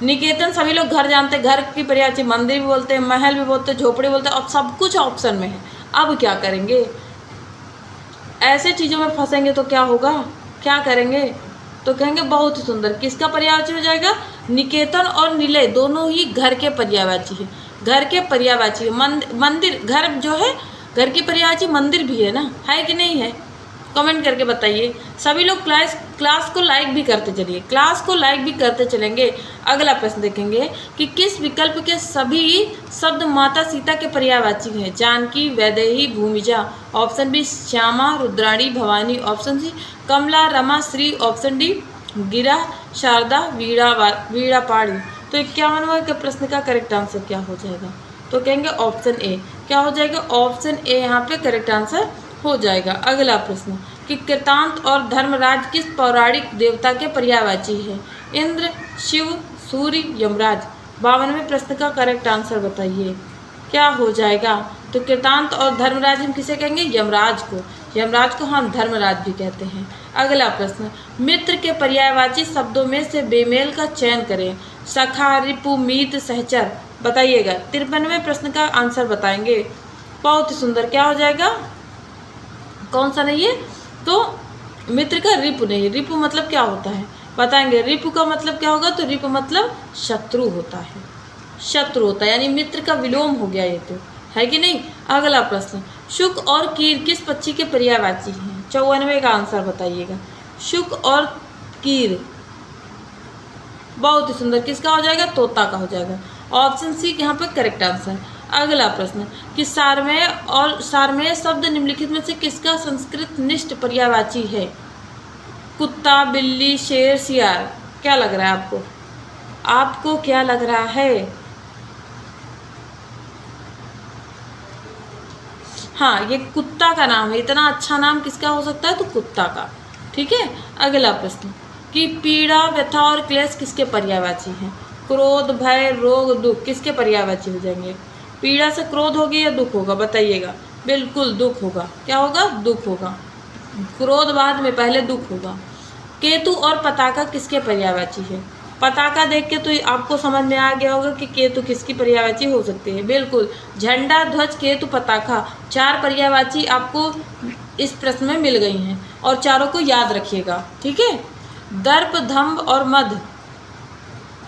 निकेतन सभी लोग घर जानते हैं, घर की पर्यायवाची मंदिर भी बोलते हैं, महल भी बोलते हैं, झोपड़ी बोलते हैं, और सब कुछ ऑप्शन में है। अब क्या करेंगे? ऐसे चीज़ों में फंसेंगे तो क्या होगा? क्या करेंगे? तो कहेंगे बहुत ही सुंदर। किसका पर्यायवाची हो जाएगा? निकेतन और निलय दोनों ही घर के पर्यायवाची है। घर के पर्यायवाची है। मंदिर, घर जो है घर की पर्यायवाची मंदिर भी है ना, है कि नहीं है? कमेंट करके बताइए। सभी लोग क्लास को लाइक भी करते चलिए, क्लास को लाइक भी करते चलेंगे। अगला प्रश्न देखेंगे कि किस विकल्प के सभी शब्द माता सीता के पर्यायवाची हैं? Janaki, Vaidehi, Bhumija. Option B Shyama, Rudrani, Bhavani. Option C Kamala, Rama, Shri. Option D Gira, Sharda, वीणा पाणी। तो 51वें के प्रश्न का करेक्ट आंसर क्या हो जाएगा? तो कहेंगे ऑप्शन ए। क्या हो जाएगा? ऑप्शन ए यहाँ पे करेक्ट आंसर हो जाएगा। अगला प्रश्न कि कृतांत और धर्मराज किस पौराणिक देवता के पर्यायवाची है? इंद्र, शिव, सूर्य, यमराज। 52वें प्रश्न का करेक्ट आंसर बताइए, क्या हो जाएगा? तो कृतांत और धर्मराज हम किसे कहेंगे? यमराज को। यमराज को हम धर्मराज भी कहते हैं। अगला प्रश्न मित्र के पर्यायवाची शब्दों में से बेमेल का चयन करें। सखा, रिपु, मीत, सहचर। बताइएगा। 53वें प्रश्न का आंसर बताएंगे। बहुत ही सुंदर। क्या हो जाएगा? कौन सा नहीं है? तो मित्र का रिपु नहीं। रिपु मतलब क्या होता है बताएंगे। रिपु का मतलब क्या होगा? तो रिपु मतलब शत्रु होता है, शत्रु होता है, यानी मित्र का विलोम हो गया ये, तो है कि नहीं। अगला प्रश्न शुक और कीर किस पक्षी के पर्यायवाची हैं? 54वें का आंसर बताइएगा। शुक और कीर। बहुत ही सुंदर। किसका हो जाएगा? तोता का हो जाएगा। ऑप्शन सी यहाँ पर करेक्ट आंसर। अगला प्रश्न कि सारमेय और सारमेय शब्द निम्नलिखित में से किसका संस्कृत निष्ठ पर्यायवाची है? कुत्ता, बिल्ली, शेर, सियार। क्या लग रहा है आपको? आपको क्या लग रहा है? हाँ, ये कुत्ता का नाम है। इतना अच्छा नाम किसका हो सकता है? तो कुत्ता का। ठीक है। अगला प्रश्न कि पीड़ा, व्यथा और क्लेश किसके पर्यायवाची हैं? क्रोध, भय, रोग, दुख किसके पर्यायवाची हो जाएंगे? पीड़ा से क्रोध होगी या दुख होगा? बताइएगा। बिल्कुल दुख होगा। क्या होगा? दुख होगा। क्रोध बाद में, पहले दुख होगा। केतु और पताका किसके पर्यायवाची है? पताका देख के तो आपको समझ में आ गया होगा कि केतु किसकी पर्यायवाची हो सकती है। बिल्कुल, झंडा, ध्वज, केतु, पताका, 4 पर्यायवाची आपको इस प्रश्न में मिल गई हैं और चारों को याद रखिएगा। ठीक है। दर्प, दंभ और मद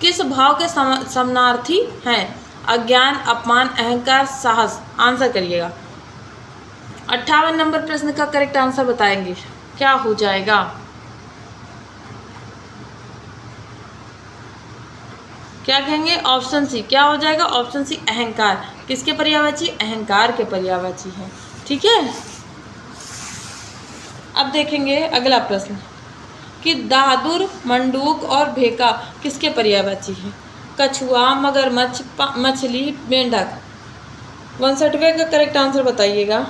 किस भाव के समानार्थी हैं? अज्ञान, अपमान, अहंकार, साहस। आंसर करिएगा। 58 नंबर प्रश्न का करेक्ट आंसर बताएंगे, क्या हो जाएगा? क्या कहेंगे? Option C. क्या हो जाएगा? ऑप्शन सी अहंकार। किसके पर्यायवाची? अहंकार के पर्यायवाची है। ठीक है। अब देखेंगे अगला प्रश्न कि दादुर, मंडूक और भेका किसके पर्यायवाची है? कछुआ, मगरमच्छ, मछली, मेंढक। 59वें का करेक्ट आंसर बताइएगा।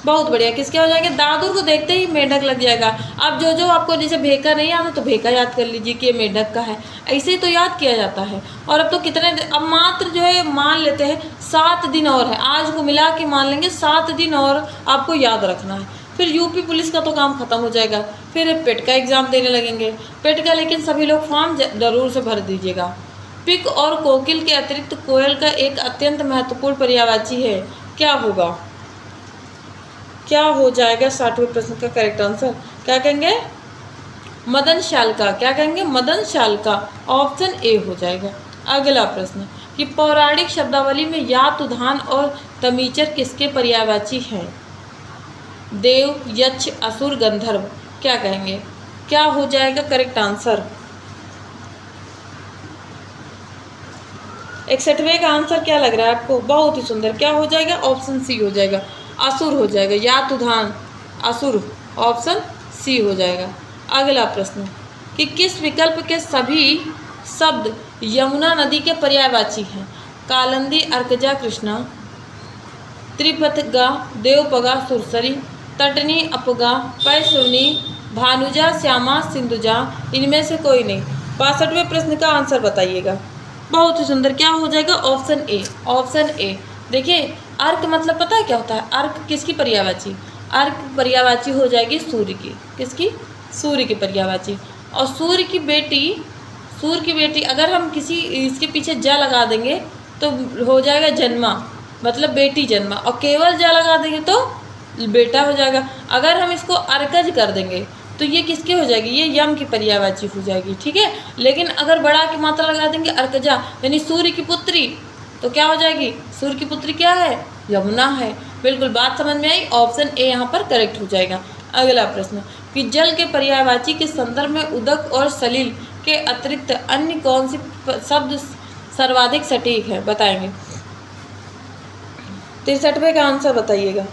बहुत बढ़िया। किसके हो जाएंगे? दादुर को देखते ही मेंढक लग जाएगा। अब जो आपको जैसे भेका नहीं आता तो भेका याद कर लीजिए कि ये मेंढक का है। ऐसे ही तो याद किया जाता है। और अब तो कितने, अब मात्र जो है मान लेते हैं 7 दिन और है। आज को मिला के मान लेंगे 7 दिन और आपको याद रखना है। फिर यूपी पुलिस का तो काम खत्म हो जाएगा। फिर पेट का एग्ज़ाम देने लगेंगे। पेट का लेकिन सभी लोग फॉर्म ज़रूर से भर दीजिएगा। पिक और कोकिल के अतिरिक्त कोयल का एक अत्यंत महत्वपूर्ण पर्यायवाची है। क्या होगा? क्या हो जाएगा? 60वें प्रश्न का करेक्ट आंसर क्या कहेंगे? मदनशाल का। क्या कहेंगे? मदनशाल का। ऑप्शन ए हो जाएगा। अगला प्रश्न कि पौराणिक शब्दावली में यातुधान और तमीचर किसके पर्यायवाची हैं? देव, यक्ष, असुर, गंधर्व। क्या कहेंगे? क्या हो जाएगा करेक्ट आंसर? 61वें का आंसर क्या लग रहा है आपको? बहुत ही सुंदर। क्या हो जाएगा? ऑप्शन सी हो जाएगा। असुर हो जाएगा। यातुधान, असुर। ऑप्शन सी हो जाएगा। अगला प्रश्न कि किस विकल्प के सभी शब्द यमुना नदी के पर्यायवाची हैं? कालिंदी, अर्कजा, कृष्णा। त्रिपथगा, देवपगा, सुरसरी। तटनी, अपगा, पैसुनी, भानुजा, श्यामा, सिंधुजा। इनमें से कोई नहीं। 62वें प्रश्न का आंसर बताइएगा। बहुत ही सुंदर। क्या हो जाएगा? Option A. Option A. देखिए, अर्क मतलब पता है क्या होता है? अर्क किसकी पर्यायवाची? अर्क पर्यायवाची हो जाएगी सूर्य की। किसकी? सूर्य की पर्यायवाची। और सूर्य की बेटी अगर हम किसी इसके पीछे जा लगा देंगे तो हो जाएगा जन्मा, मतलब बेटी जन्मा। और केवल जा लगा देंगे तो बेटा हो जाएगा। अगर हम इसको अर्कज कर देंगे तो ये किसकी हो जाएगी? ये यम की पर्यायवाची हो जाएगी। ठीक है। लेकिन अगर बड़ा की मात्रा लगा देंगे अर्कजा, यानी सूर्य की पुत्री, तो क्या हो जाएगी? सूर्य की पुत्री क्या है? यमुना है। बिल्कुल, बात समझ में आई। ऑप्शन ए यहाँ पर करेक्ट हो जाएगा। अगला प्रश्न कि जल के पर्यायवाची के संदर्भ में उदक और सलिल के अतिरिक्त अन्य कौन सी शब्द सर्वाधिक सटीक है, बताएंगे। 63वें का आंसर बताइएगा।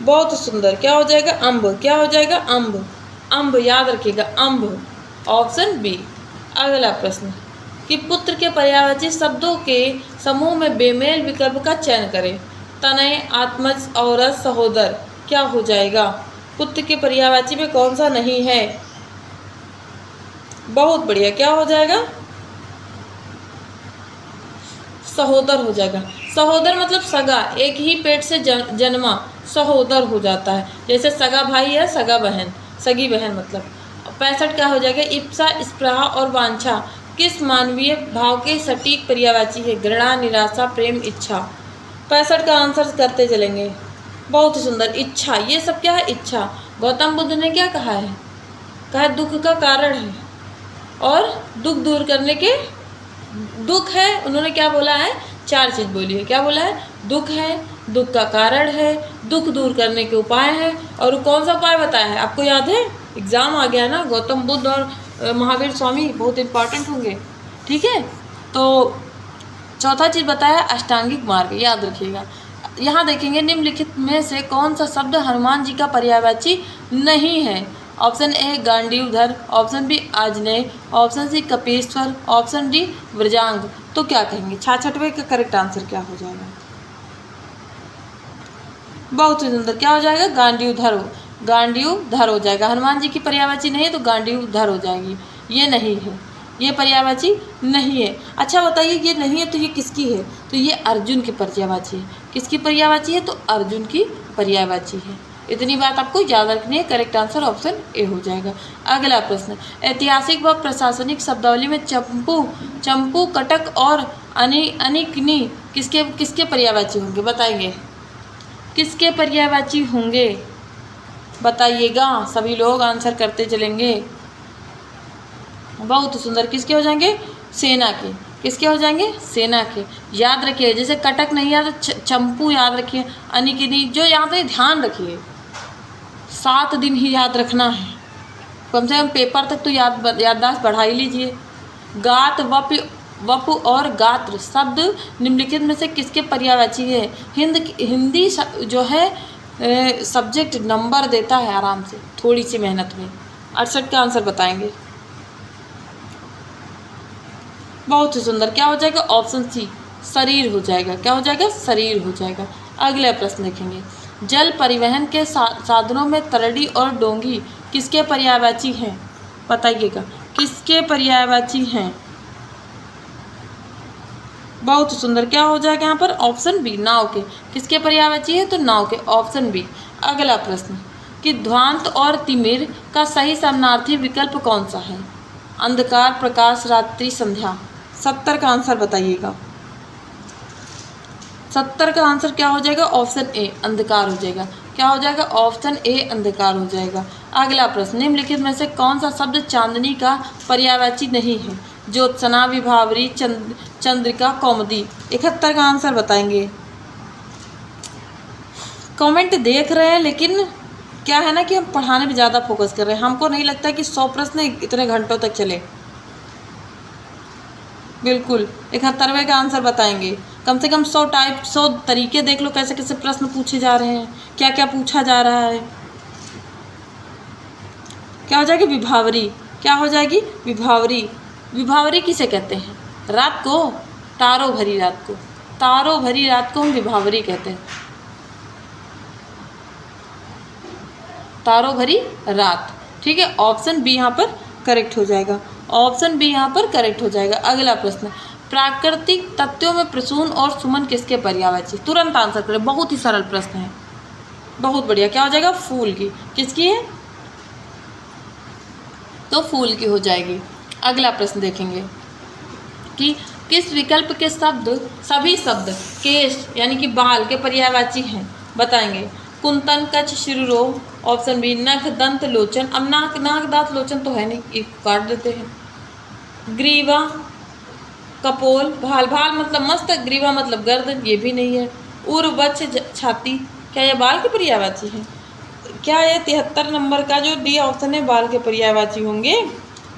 बहुत सुंदर, क्या हो जाएगा? अम्ब। क्या हो जाएगा? अम्ब। अम्ब याद रखिएगा, अम्ब। Option B. अगला प्रश्न कि पुत्र के पर्यायवाची शब्दों के समूह में बेमेल विकल्प का चयन करें। तनय, आत्मज, औरत, सहोदर। क्या हो जाएगा? पुत्र के पर्यायवाची में कौन सा नहीं है? बहुत बढ़िया, क्या हो जाएगा? सहोदर हो जाएगा। सहोदर मतलब सगा, एक ही पेट से जन्मा सहोदर हो जाता है। जैसे सगा भाई है, सगा बहन, सगी बहन मतलब। 65 क्या हो जाएगा? इप्सा, स्पृहा और वांछा किस मानवीय भाव के सटीक पर्यायवाची है? घृणा, निराशा, प्रेम, इच्छा। 65 का आंसर करते चलेंगे। बहुत सुंदर, इच्छा। ये सब क्या है? इच्छा। गौतम बुद्ध ने क्या कहा है? कहा दुख का कारण है और दुख दूर करने के, दुख है, उन्होंने क्या बोला है? 4 चीज़ बोली है। क्या बोला है? दुख है, दुख का कारण है, दुख दूर करने के उपाय हैं, और कौन सा उपाय बताया है? आपको याद है? एग्जाम आ गया ना, गौतम बुद्ध और महावीर स्वामी बहुत इंपॉर्टेंट होंगे, ठीक है। तो चौथा चीज़ बताया अष्टांगिक मार्ग, याद रखिएगा। यहाँ देखेंगे निम्नलिखित में से कौन सा शब्द हनुमान जी का पर्यायवाची नहीं है? Option A Gandivdhar, option B Anjaneya, option C Kapishwar, option D Vajrang. तो क्या कहेंगे? 66वें का करेक्ट आंसर क्या हो जाएगा? बहुत ही सुंदर, क्या हो जाएगा? गांडीवधर हो, गांडीवधर हो जाएगा। हनुमान जी की पर्यायवाची नहीं है तो गांडीवधर हो जाएगी। ये नहीं है, ये पर्यायवाची नहीं है। अच्छा बताइए, ये नहीं है तो ये किसकी है? तो ये अर्जुन की पर्यायवाची है। किसकी पर्यायवाची है? तो अर्जुन की पर्यायवाची है। इतनी बात आपको याद रखनी है। करेक्ट आंसर ऑप्शन ए हो जाएगा। अगला प्रश्न, ऐतिहासिक व प्रशासनिक शब्दावली में चंपू, चंपू, कटक और अनिकनी किसके किसके पर्यायवाची होंगे? बताइए, किसके पर्यायवाची होंगे? बताइएगा, सभी लोग आंसर करते चलेंगे। बहुत सुंदर, किसके हो जाएंगे? सेना के। किसके हो जाएंगे? सेना के। याद रखिए, जैसे कटक नहीं याद, चंपू याद रखिए, अनिकिनी जो याद है ध्यान रखिए। 7 दिन ही याद रखना है, कम से कम पेपर तक तो याददाश्त बढ़ा ही लीजिए। गात, वप और गात्र शब्द निम्नलिखित में से किसके पर्यायवाची है? हिंदी जो है सब्जेक्ट नंबर देता है आराम से, थोड़ी सी मेहनत में। 68 का आंसर बताएंगे। बहुत ही सुंदर, क्या हो जाएगा? ऑप्शन सी शरीर हो जाएगा। क्या हो जाएगा? शरीर हो जाएगा। अगला प्रश्न देखेंगे, जल परिवहन के साधनों में तरडी और डोंगी किसके पर्यायवाची हैं? बताइएगा, किसके पर्यायवाची हैं? बहुत सुंदर, क्या हो जाएगा यहाँ पर? ऑप्शन बी नाव के। किसके पर्यायवाची है? तो नाव के। Option B. अगला प्रश्न कि ध्वांत और तिमिर का सही समानार्थी विकल्प कौन सा है? अंधकार, प्रकाश, रात्रि, संध्या। 70 का आंसर बताइएगा। 70 का आंसर क्या हो जाएगा? ऑप्शन ए अंधकार हो जाएगा। क्या हो जाएगा? ऑप्शन ए अंधकार हो जाएगा। अगला प्रश्न, निम्नलिखित में से कौन सा शब्द चांदनी का पर्यायवाची नहीं है? ज्योत्सना, विभावरी, चंद्रिका, कौमुदी। 71 का आंसर बताएंगे। कमेंट देख रहे हैं, लेकिन क्या है ना कि हम पढ़ाने पे ज़्यादा फोकस कर रहे हैं। हमको नहीं लगता कि 100 प्रश्न इतने घंटों तक चले। बिल्कुल 71वें का आंसर बताएंगे। कम से कम 100 तरीके देख लो कैसे कैसे प्रश्न पूछे जा रहे हैं, क्या क्या पूछा जा रहा है। क्या हो जाएगी? विभावरी। क्या हो जाएगी? विभावरी। विभावरी किसे कहते हैं? रात को, तारों भरी रात को, तारों भरी रात को हम विभावरी कहते हैं। तारों भरी रात, ठीक है। ऑप्शन बी यहाँ पर करेक्ट हो जाएगा। ऑप्शन बी यहाँ पर करेक्ट हो जाएगा। अगला प्रश्न, प्राकृतिक तत्वों में प्रसून और सुमन किसके पर्यायवाची? तुरंत आंसर करें, बहुत ही सरल प्रश्न है। बहुत बढ़िया, क्या हो जाएगा? फूल की। किसकी है? तो फूल की हो जाएगी। अगला प्रश्न देखेंगे कि किस विकल्प के शब्द, सभी शब्द केश यानी कि बाल के पर्यायवाची हैं? बताएंगे। कुंतन, कच्छ, शिरोरोम। ऑप्शन बी नख, दंत, लोचन। अब नाक, दांत, लोचन तो है नहीं, एक काट देते हैं। ग्रीवा, कपोल, भाल। भाल मतलब मस्तक, ग्रीवा मतलब गर्दन, ये भी नहीं है। उर्वच छाती, क्या ये बाल के पर्यायवाची है? क्या ये 73 नंबर का जो डी ऑप्शन है बाल के पर्यायवाची होंगे?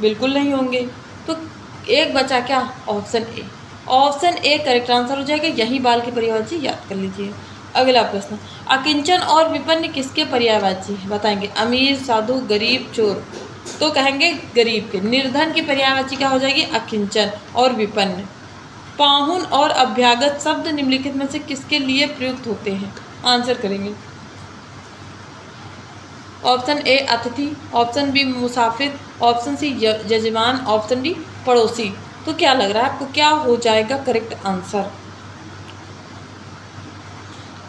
बिल्कुल नहीं होंगे। तो एक बचा क्या? Option A. Option A correct answer हो जाएगा, यही बाल के पर्यायवाची, याद कर लीजिए। अगला प्रश्न, अकिंचन और विपन्न किसके पर्यायवाची है? बताएंगे। अमीर, साधु, गरीब, चोर। तो कहेंगे गरीब के। निर्धन की पर्यायवाची क्या हो जाएगी? अकिंचन और विपन्न। पाहुन और अभ्यागत शब्द निम्नलिखित में से किसके लिए प्रयुक्त होते हैं? आंसर करेंगे। ऑप्शन ए अतिथि, ऑप्शन बी मुसाफिर, ऑप्शन सी यजमान, ऑप्शन डी पड़ोसी। तो क्या लग रहा है आपको, क्या हो जाएगा करेक्ट आंसर?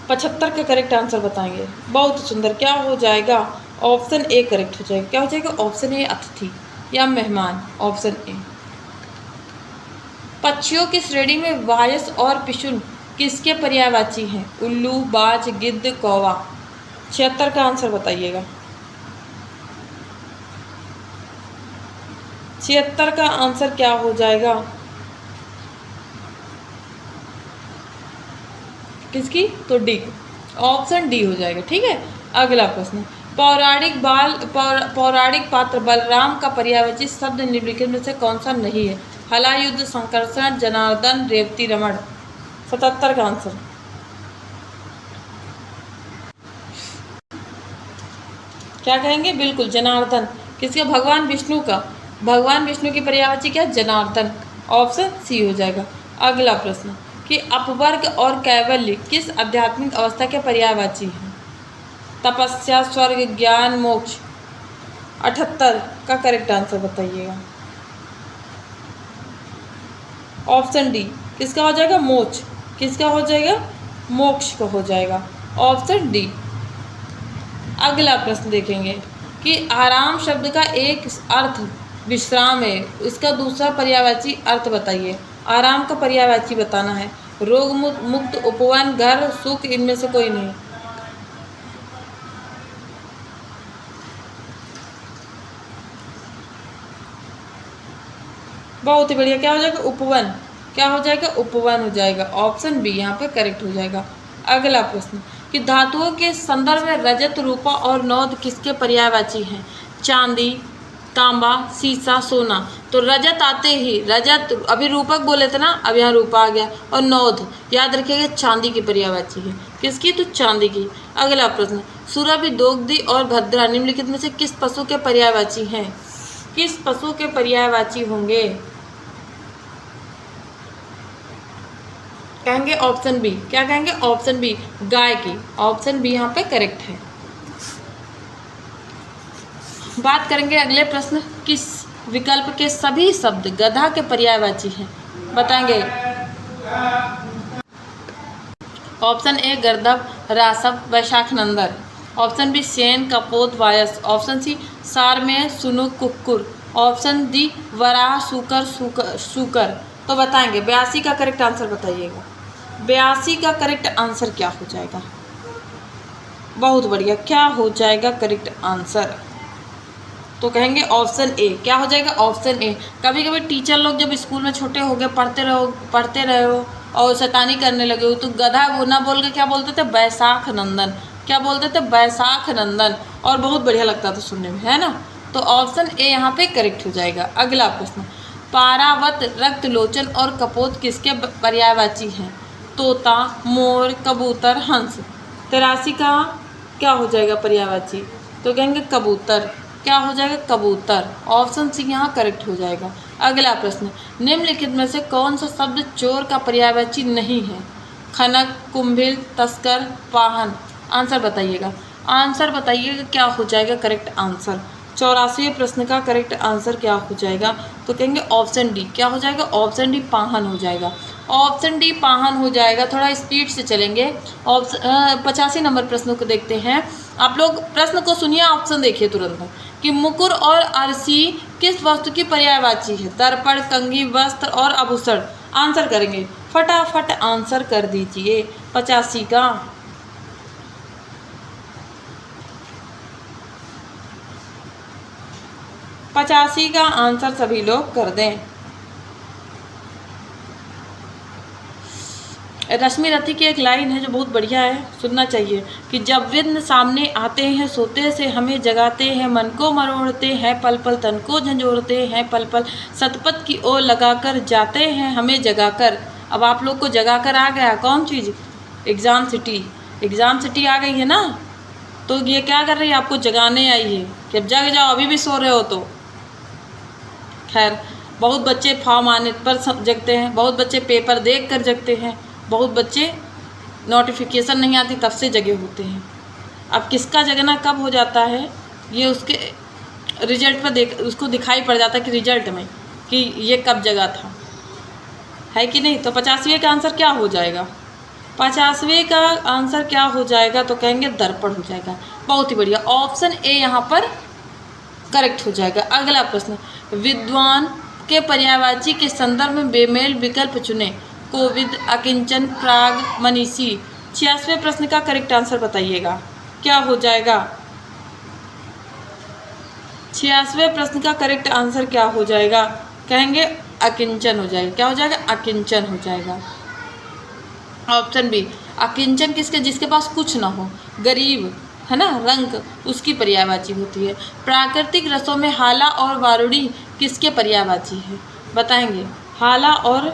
75 का करेक्ट आंसर बताएंगे। बहुत सुंदर, क्या हो जाएगा? ऑप्शन ए करेक्ट हो जाएगा। क्या हो जाएगा? ऑप्शन ए अतिथि या मेहमान, ऑप्शन ए। पक्षियों की श्रेणी में वायस और पिशुन किसके पर्यायवाची हैं? उल्लू, बाज, गिद्ध, कौवा। 76 का आंसर बताइएगा। 76 का आंसर क्या हो जाएगा? किसकी? तो डी, ऑप्शन डी हो जाएगा। ठीक है। अगला प्रश्न, पौराणिक पात्र बलराम का पर्यायवाची शब्द निम्नलिखित में से कौन सा नहीं है? हलायुद्ध, संकर्षण, जनार्दन, रेवती रमण। 77 का आंसर। क्या कहेंगे? बिल्कुल जनार्दन। किसका? भगवान विष्णु का। भगवान विष्णु की पर्यायवाची क्या? जनार्दन, ऑप्शन सी हो जाएगा। अगला प्रश्न, कि अपवर्ग और कैवल्य किस आध्यात्मिक अवस्था के पर्यायवाची हैं? तपस्या, स्वर्ग, ज्ञान, मोक्ष। 78 का करेक्ट आंसर बताइएगा। ऑप्शन डी, किसका हो जाएगा? मोक्ष। किसका हो जाएगा? मोक्ष का हो जाएगा, ऑप्शन डी। अगला प्रश्न देखेंगे कि आराम शब्द का एक अर्थ विश्राम है, इसका दूसरा पर्यायवाची अर्थ बताइए। आराम का पर्यायवाची बताना है। रोग मुक्त, उपवन, घर, सुख, इनमें से कोई नहीं। बहुत ही बढ़िया, क्या हो जाएगा? उपवन। क्या हो जाएगा? उपवन हो जाएगा, ऑप्शन बी यहाँ पे करेक्ट हो जाएगा। अगला प्रश्न, कि धातुओं के संदर्भ में रजत, रूपा और नौध किसके पर्यायवाची हैं? चांदी, तांबा, सीसा, सोना। तो रजत आते ही, रजत अभी रूपक बोले थे ना, अब यहाँ रूपा आ गया। और नौध याद रखिएगा चांदी की पर्यायवाची है। किसकी? तो चांदी की। अगला प्रश्न, सुरभि, दोग्धी और भद्रा निम्नलिखित में से किस पशु के पर्यायवाची हैं? किस पशु के पर्यायवाची होंगे? कहेंगे ऑप्शन बी। क्या कहेंगे? ऑप्शन बी, गाय की। ऑप्शन बी यहाँ पे करेक्ट है। बात करेंगे अगले प्रश्न, किस विकल्प के सभी शब्द गधा के पर्यायवाची हैं? बताएंगे। ऑप्शन ए गर्दभ, रासव, वैशाख नंदन। ऑप्शन बी सेन, कपोत, वायस। ऑप्शन सी सारमेय, सुनुक, कुक्कुर। ऑप्शन डी वराह, सूकर, सूकर। तो बताएंगे। 82 का करेक्ट आंसर बताइएगा। 82 का करेक्ट आंसर क्या हो जाएगा? बहुत बढ़िया, क्या हो जाएगा करेक्ट आंसर? तो कहेंगे ऑप्शन ए। क्या हो जाएगा? Option A. कभी कभी टीचर लोग जब स्कूल में छोटे हो गए, पढ़ते रहे हो और शैतानी करने लगे हो, तो गधा वो ना बोल के क्या बोलते थे? बैसाख नंदन। क्या बोलते थे? बैसाख नंदन। और बहुत बढ़िया लगता था सुनने में, है ना। तो ऑप्शन ए यहाँ पे करेक्ट हो जाएगा। अगला प्रश्न, पारावत, रक्तलोचन और कपोत किसके पर्यायवाची हैं? तोता, मोर, कबूतर, हंस। 83 का क्या हो जाएगा पर्यायवाची? तो कहेंगे कबूतर। क्या हो जाएगा? कबूतर, ऑप्शन सी यहाँ करेक्ट हो जाएगा। अगला प्रश्न, निम्नलिखित में से कौन सा शब्द चोर का पर्यायवाची नहीं है? खनक, कुंभिल, तस्कर, वाहन। आंसर बताइएगा। आंसर बताइएगा क्या हो जाएगा करेक्ट आंसर? 84वें प्रश्न का करेक्ट आंसर क्या हो जाएगा? तो कहेंगे ऑप्शन डी। क्या हो जाएगा? ऑप्शन डी पाहन हो जाएगा। ऑप्शन डी पाहन हो जाएगा। थोड़ा स्पीड से चलेंगे। 85 नंबर प्रश्नों को देखते हैं। आप लोग प्रश्न को सुनिए, ऑप्शन देखिए तुरंत, कि मुकुर और अरसी किस वस्तु की पर्यायवाची है? दर्पण, कंघी, वस्त्र और आभूषण। आंसर करेंगे, फटाफट आंसर कर दीजिए 85 का। पचासी का आंसर सभी लोग कर दें। रश्मि रति की एक लाइन है जो बहुत बढ़िया है, सुनना चाहिए कि जब विघ्न सामने आते हैं सोते से हमें जगाते हैं, मन को मरोड़ते हैं पल पल, तन को झंझोड़ते हैं पल पल, सतपथ की ओर लगाकर जाते हैं हमें जगाकर। अब आप लोग को जगाकर आ गया कौन चीज़? Exam city. एग्ज़ाम सिटी आ गई है ना, तो ये क्या कर रही है? आपको जगाने आई है कि अब जग जाओ, अभी भी सो रहे हो तो। खैर, बहुत बच्चे फॉर्म आने पर जगते हैं, बहुत बच्चे पेपर देख कर जगते हैं, बहुत बच्चे नोटिफिकेशन नहीं आती तब से जगे होते हैं। अब किसका जगना कब हो जाता है ये उसके रिजल्ट पर उसको दिखाई पड़ जाता है कि रिजल्ट में कि ये कब जगा था, है कि नहीं। तो 50वें का आंसर क्या हो जाएगा? 50वें का आंसर क्या हो जाएगा? तो कहेंगे दर्पण हो जाएगा। बहुत ही बढ़िया, ऑप्शन ए यहाँ पर करेक्ट हो जाएगा। अगला प्रश्न, विद्वान के पर्यायवाची के संदर्भ में बेमेल विकल्प चुने। कोविद, अकिंचन, प्राग, मनीषी। 86वें प्रश्न का करेक्ट आंसर बताइएगा, क्या हो जाएगा? 86वें प्रश्न का करेक्ट आंसर क्या हो जाएगा? कहेंगे अकिंचन हो जाएगा। क्या हो जाएगा? अकिंचन हो जाएगा। ऑप्शन बी, अकिंचन किसके? जिसके पास कुछ ना हो, गरीब है ना, रंग, उसकी पर्यायवाची होती है। प्राकृतिक रसों में हाला और वारुणी किसके पर्यायवाची है? बताएंगे। हाला और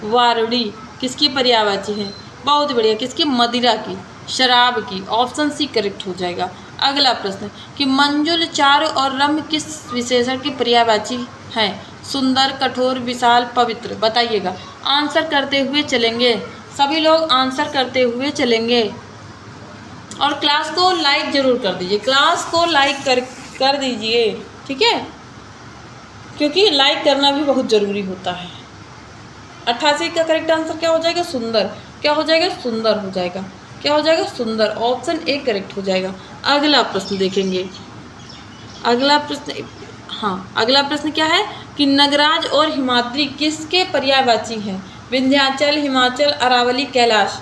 वारुणी किसकी पर्यायवाची है? बहुत बढ़िया, किसकी? मदिरा की, शराब की। ऑप्शन सी करेक्ट हो जाएगा। अगला प्रश्न कि मंजुल, चारु और रम्य किस विशेषण की पर्यायवाची हैं? सुंदर, कठोर, विशाल, पवित्र। बताइएगा। आंसर करते हुए चलेंगे, सभी लोग आंसर करते हुए चलेंगे। और क्लास को लाइक जरूर कर दीजिए, क्लास को लाइक कर दीजिए, ठीक है, क्योंकि लाइक करना भी बहुत ज़रूरी होता है। 88 का करेक्ट आंसर क्या हो जाएगा? सुंदर। क्या हो जाएगा? सुंदर हो जाएगा। क्या हो जाएगा? सुंदर। ऑप्शन ए करेक्ट हो जाएगा। अगला प्रश्न देखेंगे। अगला प्रश्न, हाँ, अगला प्रश्न क्या है कि नगराज और हिमाद्री किसके पर्यायवाची हैं? विंध्याचल, हिमाचल, अरावली, कैलाश।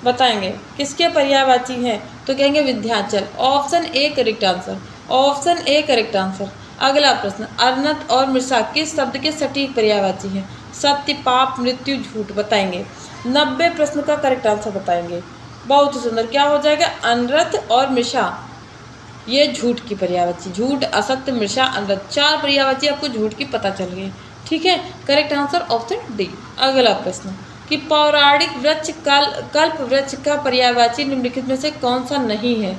बताएंगे किसके पर्यायवाची हैं? तो कहेंगे Vindhyachal. Option A correct answer. Option A correct answer. अगला प्रश्न, अर्नत और मृषा किस शब्द के सटीक पर्यायवाची हैं? सत्य, पाप, मृत्यु, झूठ। बताएंगे। 90 प्रश्न का करेक्ट आंसर बताएंगे। बहुत ही सुंदर। क्या हो जाएगा? अनरत और मृषा ये झूठ की पर्यायवाची। झूठ, असत्य, मृषा, अनरत, 4 पर्यायवाची आपको झूठ की पता चल गई, ठीक है। Correct answer option D. अगला प्रश्न कि पौराणिक वृक्ष कल्प वृक्ष का पर्यायवाची निम्नलिखित में से कौन सा नहीं है?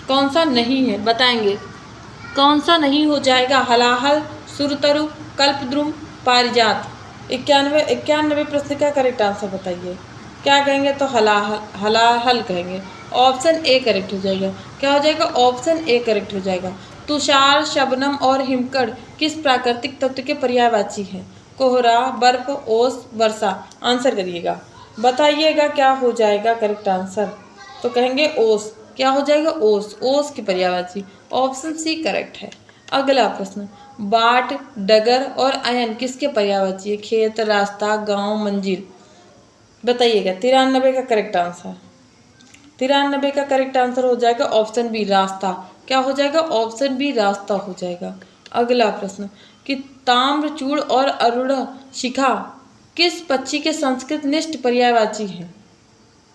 कौन सा नहीं है? बताएंगे। कौन सा नहीं हो जाएगा? हलाहल, सुरतरु, कल्पद्रुम, पारिजात। 91 प्रश्न का करेक्ट आंसर बताइए। क्या कहेंगे? तो हलाहल कहेंगे। ऑप्शन ए करेक्ट हो जाएगा। क्या हो जाएगा? ऑप्शन ए करेक्ट हो जाएगा। तुषार, शबनम और हिमकड़ किस प्राकृतिक तत्व के पर्यायवाची हैं? कोहरा, बर्फ, ओस, वर्षा। आंसर करिएगा, बताइएगा क्या हो जाएगा करेक्ट आंसर। तो कहेंगे ओस। क्या हो जाएगा? ओस। ओस की पर्यायवाची। ऑप्शन सी करेक्ट है। अगला प्रश्न, बाट, डगर और अयन किसके पर्यायवाची है? खेत, रास्ता, गांव, मंजिल। बताइएगा। 93 का करेक्ट आंसर। 93 का करेक्ट आंसर हो जाएगा ऑप्शन बी, रास्ता। क्या हो जाएगा? ऑप्शन बी, रास्ता हो जाएगा। अगला प्रश्न कि ताम्रचूड़ और अरुण शिखा किस पक्षी के संस्कृत निष्ठ पर्यायवाची हैं?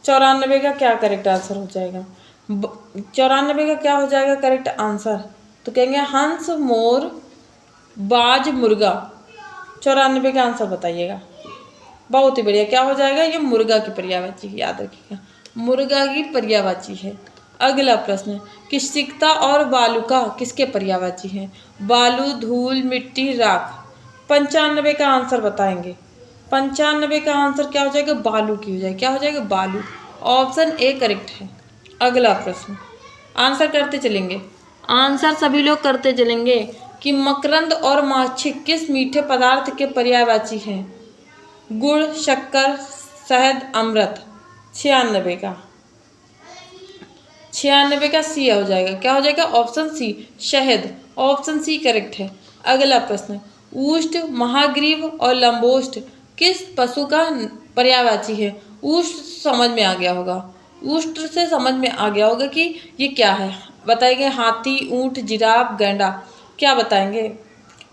94 का क्या करेक्ट आंसर हो जाएगा? 94 का क्या हो जाएगा करेक्ट आंसर? तो कहेंगे हंस, मोर, बाज, मुर्गा। 94 का आंसर बताइएगा। बहुत ही बढ़िया। क्या हो जाएगा? ये मुर्गा की पर्यायवाची, याद रखिएगा, मुर्गा की पर्यायवाची है। अगला प्रश्न कि सिकता और बालुका किसके पर्यायवाची हैं? बालू, धूल, मिट्टी, राख। 95 का आंसर बताएंगे। 95 का आंसर क्या हो जाएगा? बालू की हो जाएगा। क्या हो जाएगा? बालू। ऑप्शन ए करेक्ट है। अगला प्रश्न, आंसर करते चलेंगे, आंसर सभी लोग करते चलेंगे कि मकरंद और माछिक किस मीठे पदार्थ के पर्यायवाची हैं? गुड़, शक्कर, शहद, अमृत। 96 का 96 का सी हो जाएगा। क्या हो जाएगा? ऑप्शन सी, शहद। ऑप्शन सी करेक्ट है। अगला प्रश्न, ऊष्ट, महाग्रीव और लंबोष्ट किस पशु का पर्यायवाची है? ऊष्ट समझ में आ गया होगा, ऊष्ट से समझ में आ गया होगा कि ये क्या है। बताएंगे हाथी, ऊंट, जिराफ, गैंडा। क्या बताएंगे?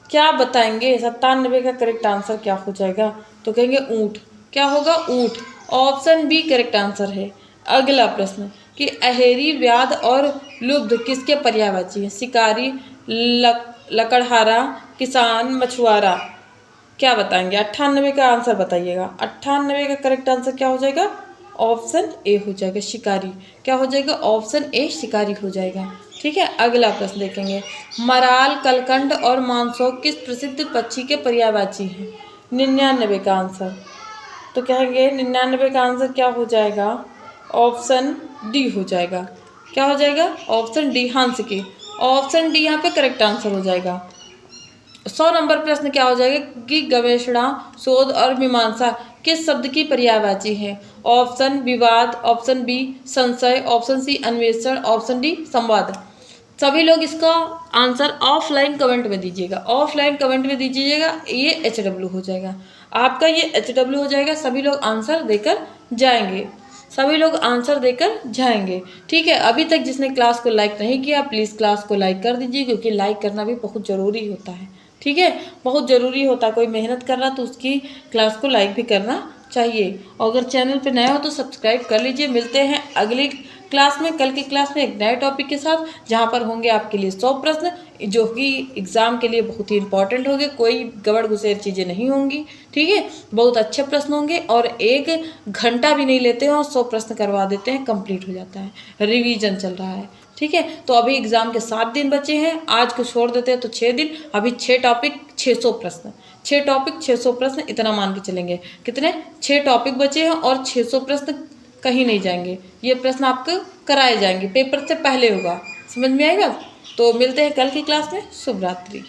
क्या बताएंगे? 97 का करेक्ट आंसर क्या हो जाएगा? तो कहेंगे ऊंट। क्या होगा? ऊँट। ऑप्शन बी करेक्ट आंसर है। अगला प्रश्न कि अहेरी, व्याध और लुब्ध किसके पर्यायवाची हैं? शिकारी, लकड़हारा, किसान, मछुआरा। क्या बताएंगे? 98 का आंसर बताइएगा। 98 का करेक्ट आंसर क्या हो जाएगा? ऑप्शन ए हो जाएगा, शिकारी। क्या हो जाएगा? ऑप्शन ए शिकारी हो जाएगा। ठीक है, अगला प्रश्न देखेंगे। मराल, कलकंड और मानसौक किस प्रसिद्ध पक्षी के पर्यायवाची हैं? 99 का आंसर तो कहेंगे 99 का आंसर क्या हो जाएगा? ऑप्शन डी हो जाएगा। क्या हो जाएगा? ऑप्शन डी, हंस की। ऑप्शन डी यहाँ पे करेक्ट आंसर हो जाएगा। 100 नंबर प्रश्न क्या हो जाएगा कि गवेषणा, शोध और मीमांसा किस शब्द की पर्यायवाची है? ऑप्शन विवाद, ऑप्शन बी संशय, ऑप्शन सी अन्वेषण, ऑप्शन डी संवाद। सभी लोग इसका आंसर ऑफलाइन कमेंट में दीजिएगा। ऑफलाइन कमेंट में दीजिएगा। ये HW हो जाएगा आपका, ये HW हो जाएगा। सभी लोग आंसर देकर जाएंगे, सभी लोग आंसर देकर जाएंगे। ठीक है, अभी तक जिसने क्लास को लाइक नहीं किया प्लीज़ क्लास को लाइक कर दीजिए, क्योंकि लाइक करना भी बहुत ज़रूरी होता है। ठीक है, बहुत ज़रूरी होता है। कोई मेहनत कर रहा तो उसकी क्लास को लाइक भी करना चाहिए। और अगर चैनल पे नया हो तो सब्सक्राइब कर लीजिए। मिलते हैं अगली क्लास में, कल की क्लास में एक नए टॉपिक के साथ, जहाँ पर होंगे आपके लिए 100 प्रश्न जो कि एग्ज़ाम के लिए बहुत ही इंपॉर्टेंट होंगे। कोई गड़बड़ गुसेर चीज़ें नहीं होंगी। ठीक है, बहुत अच्छे प्रश्न होंगे और 1 घंटा भी नहीं लेते हैं और 100 प्रश्न करवा देते हैं, कंप्लीट हो जाता है। रिवीजन चल रहा है। ठीक है, तो अभी एग्ज़ाम के 7 दिन बचे हैं। आज को छोड़ देते हैं तो 6 दिन। अभी 6 टॉपिक 600 प्रश्न, 6 टॉपिक 600 प्रश्न, इतना मान के चलेंगे। कितने? 6 टॉपिक बचे हैं और 600 प्रश्न कहीं नहीं जाएंगे। ये प्रश्न आपको कराए जाएंगे, पेपर से पहले होगा। समझ में आएगा? तो मिलते हैं कल की क्लास में। शुभ रात्रि।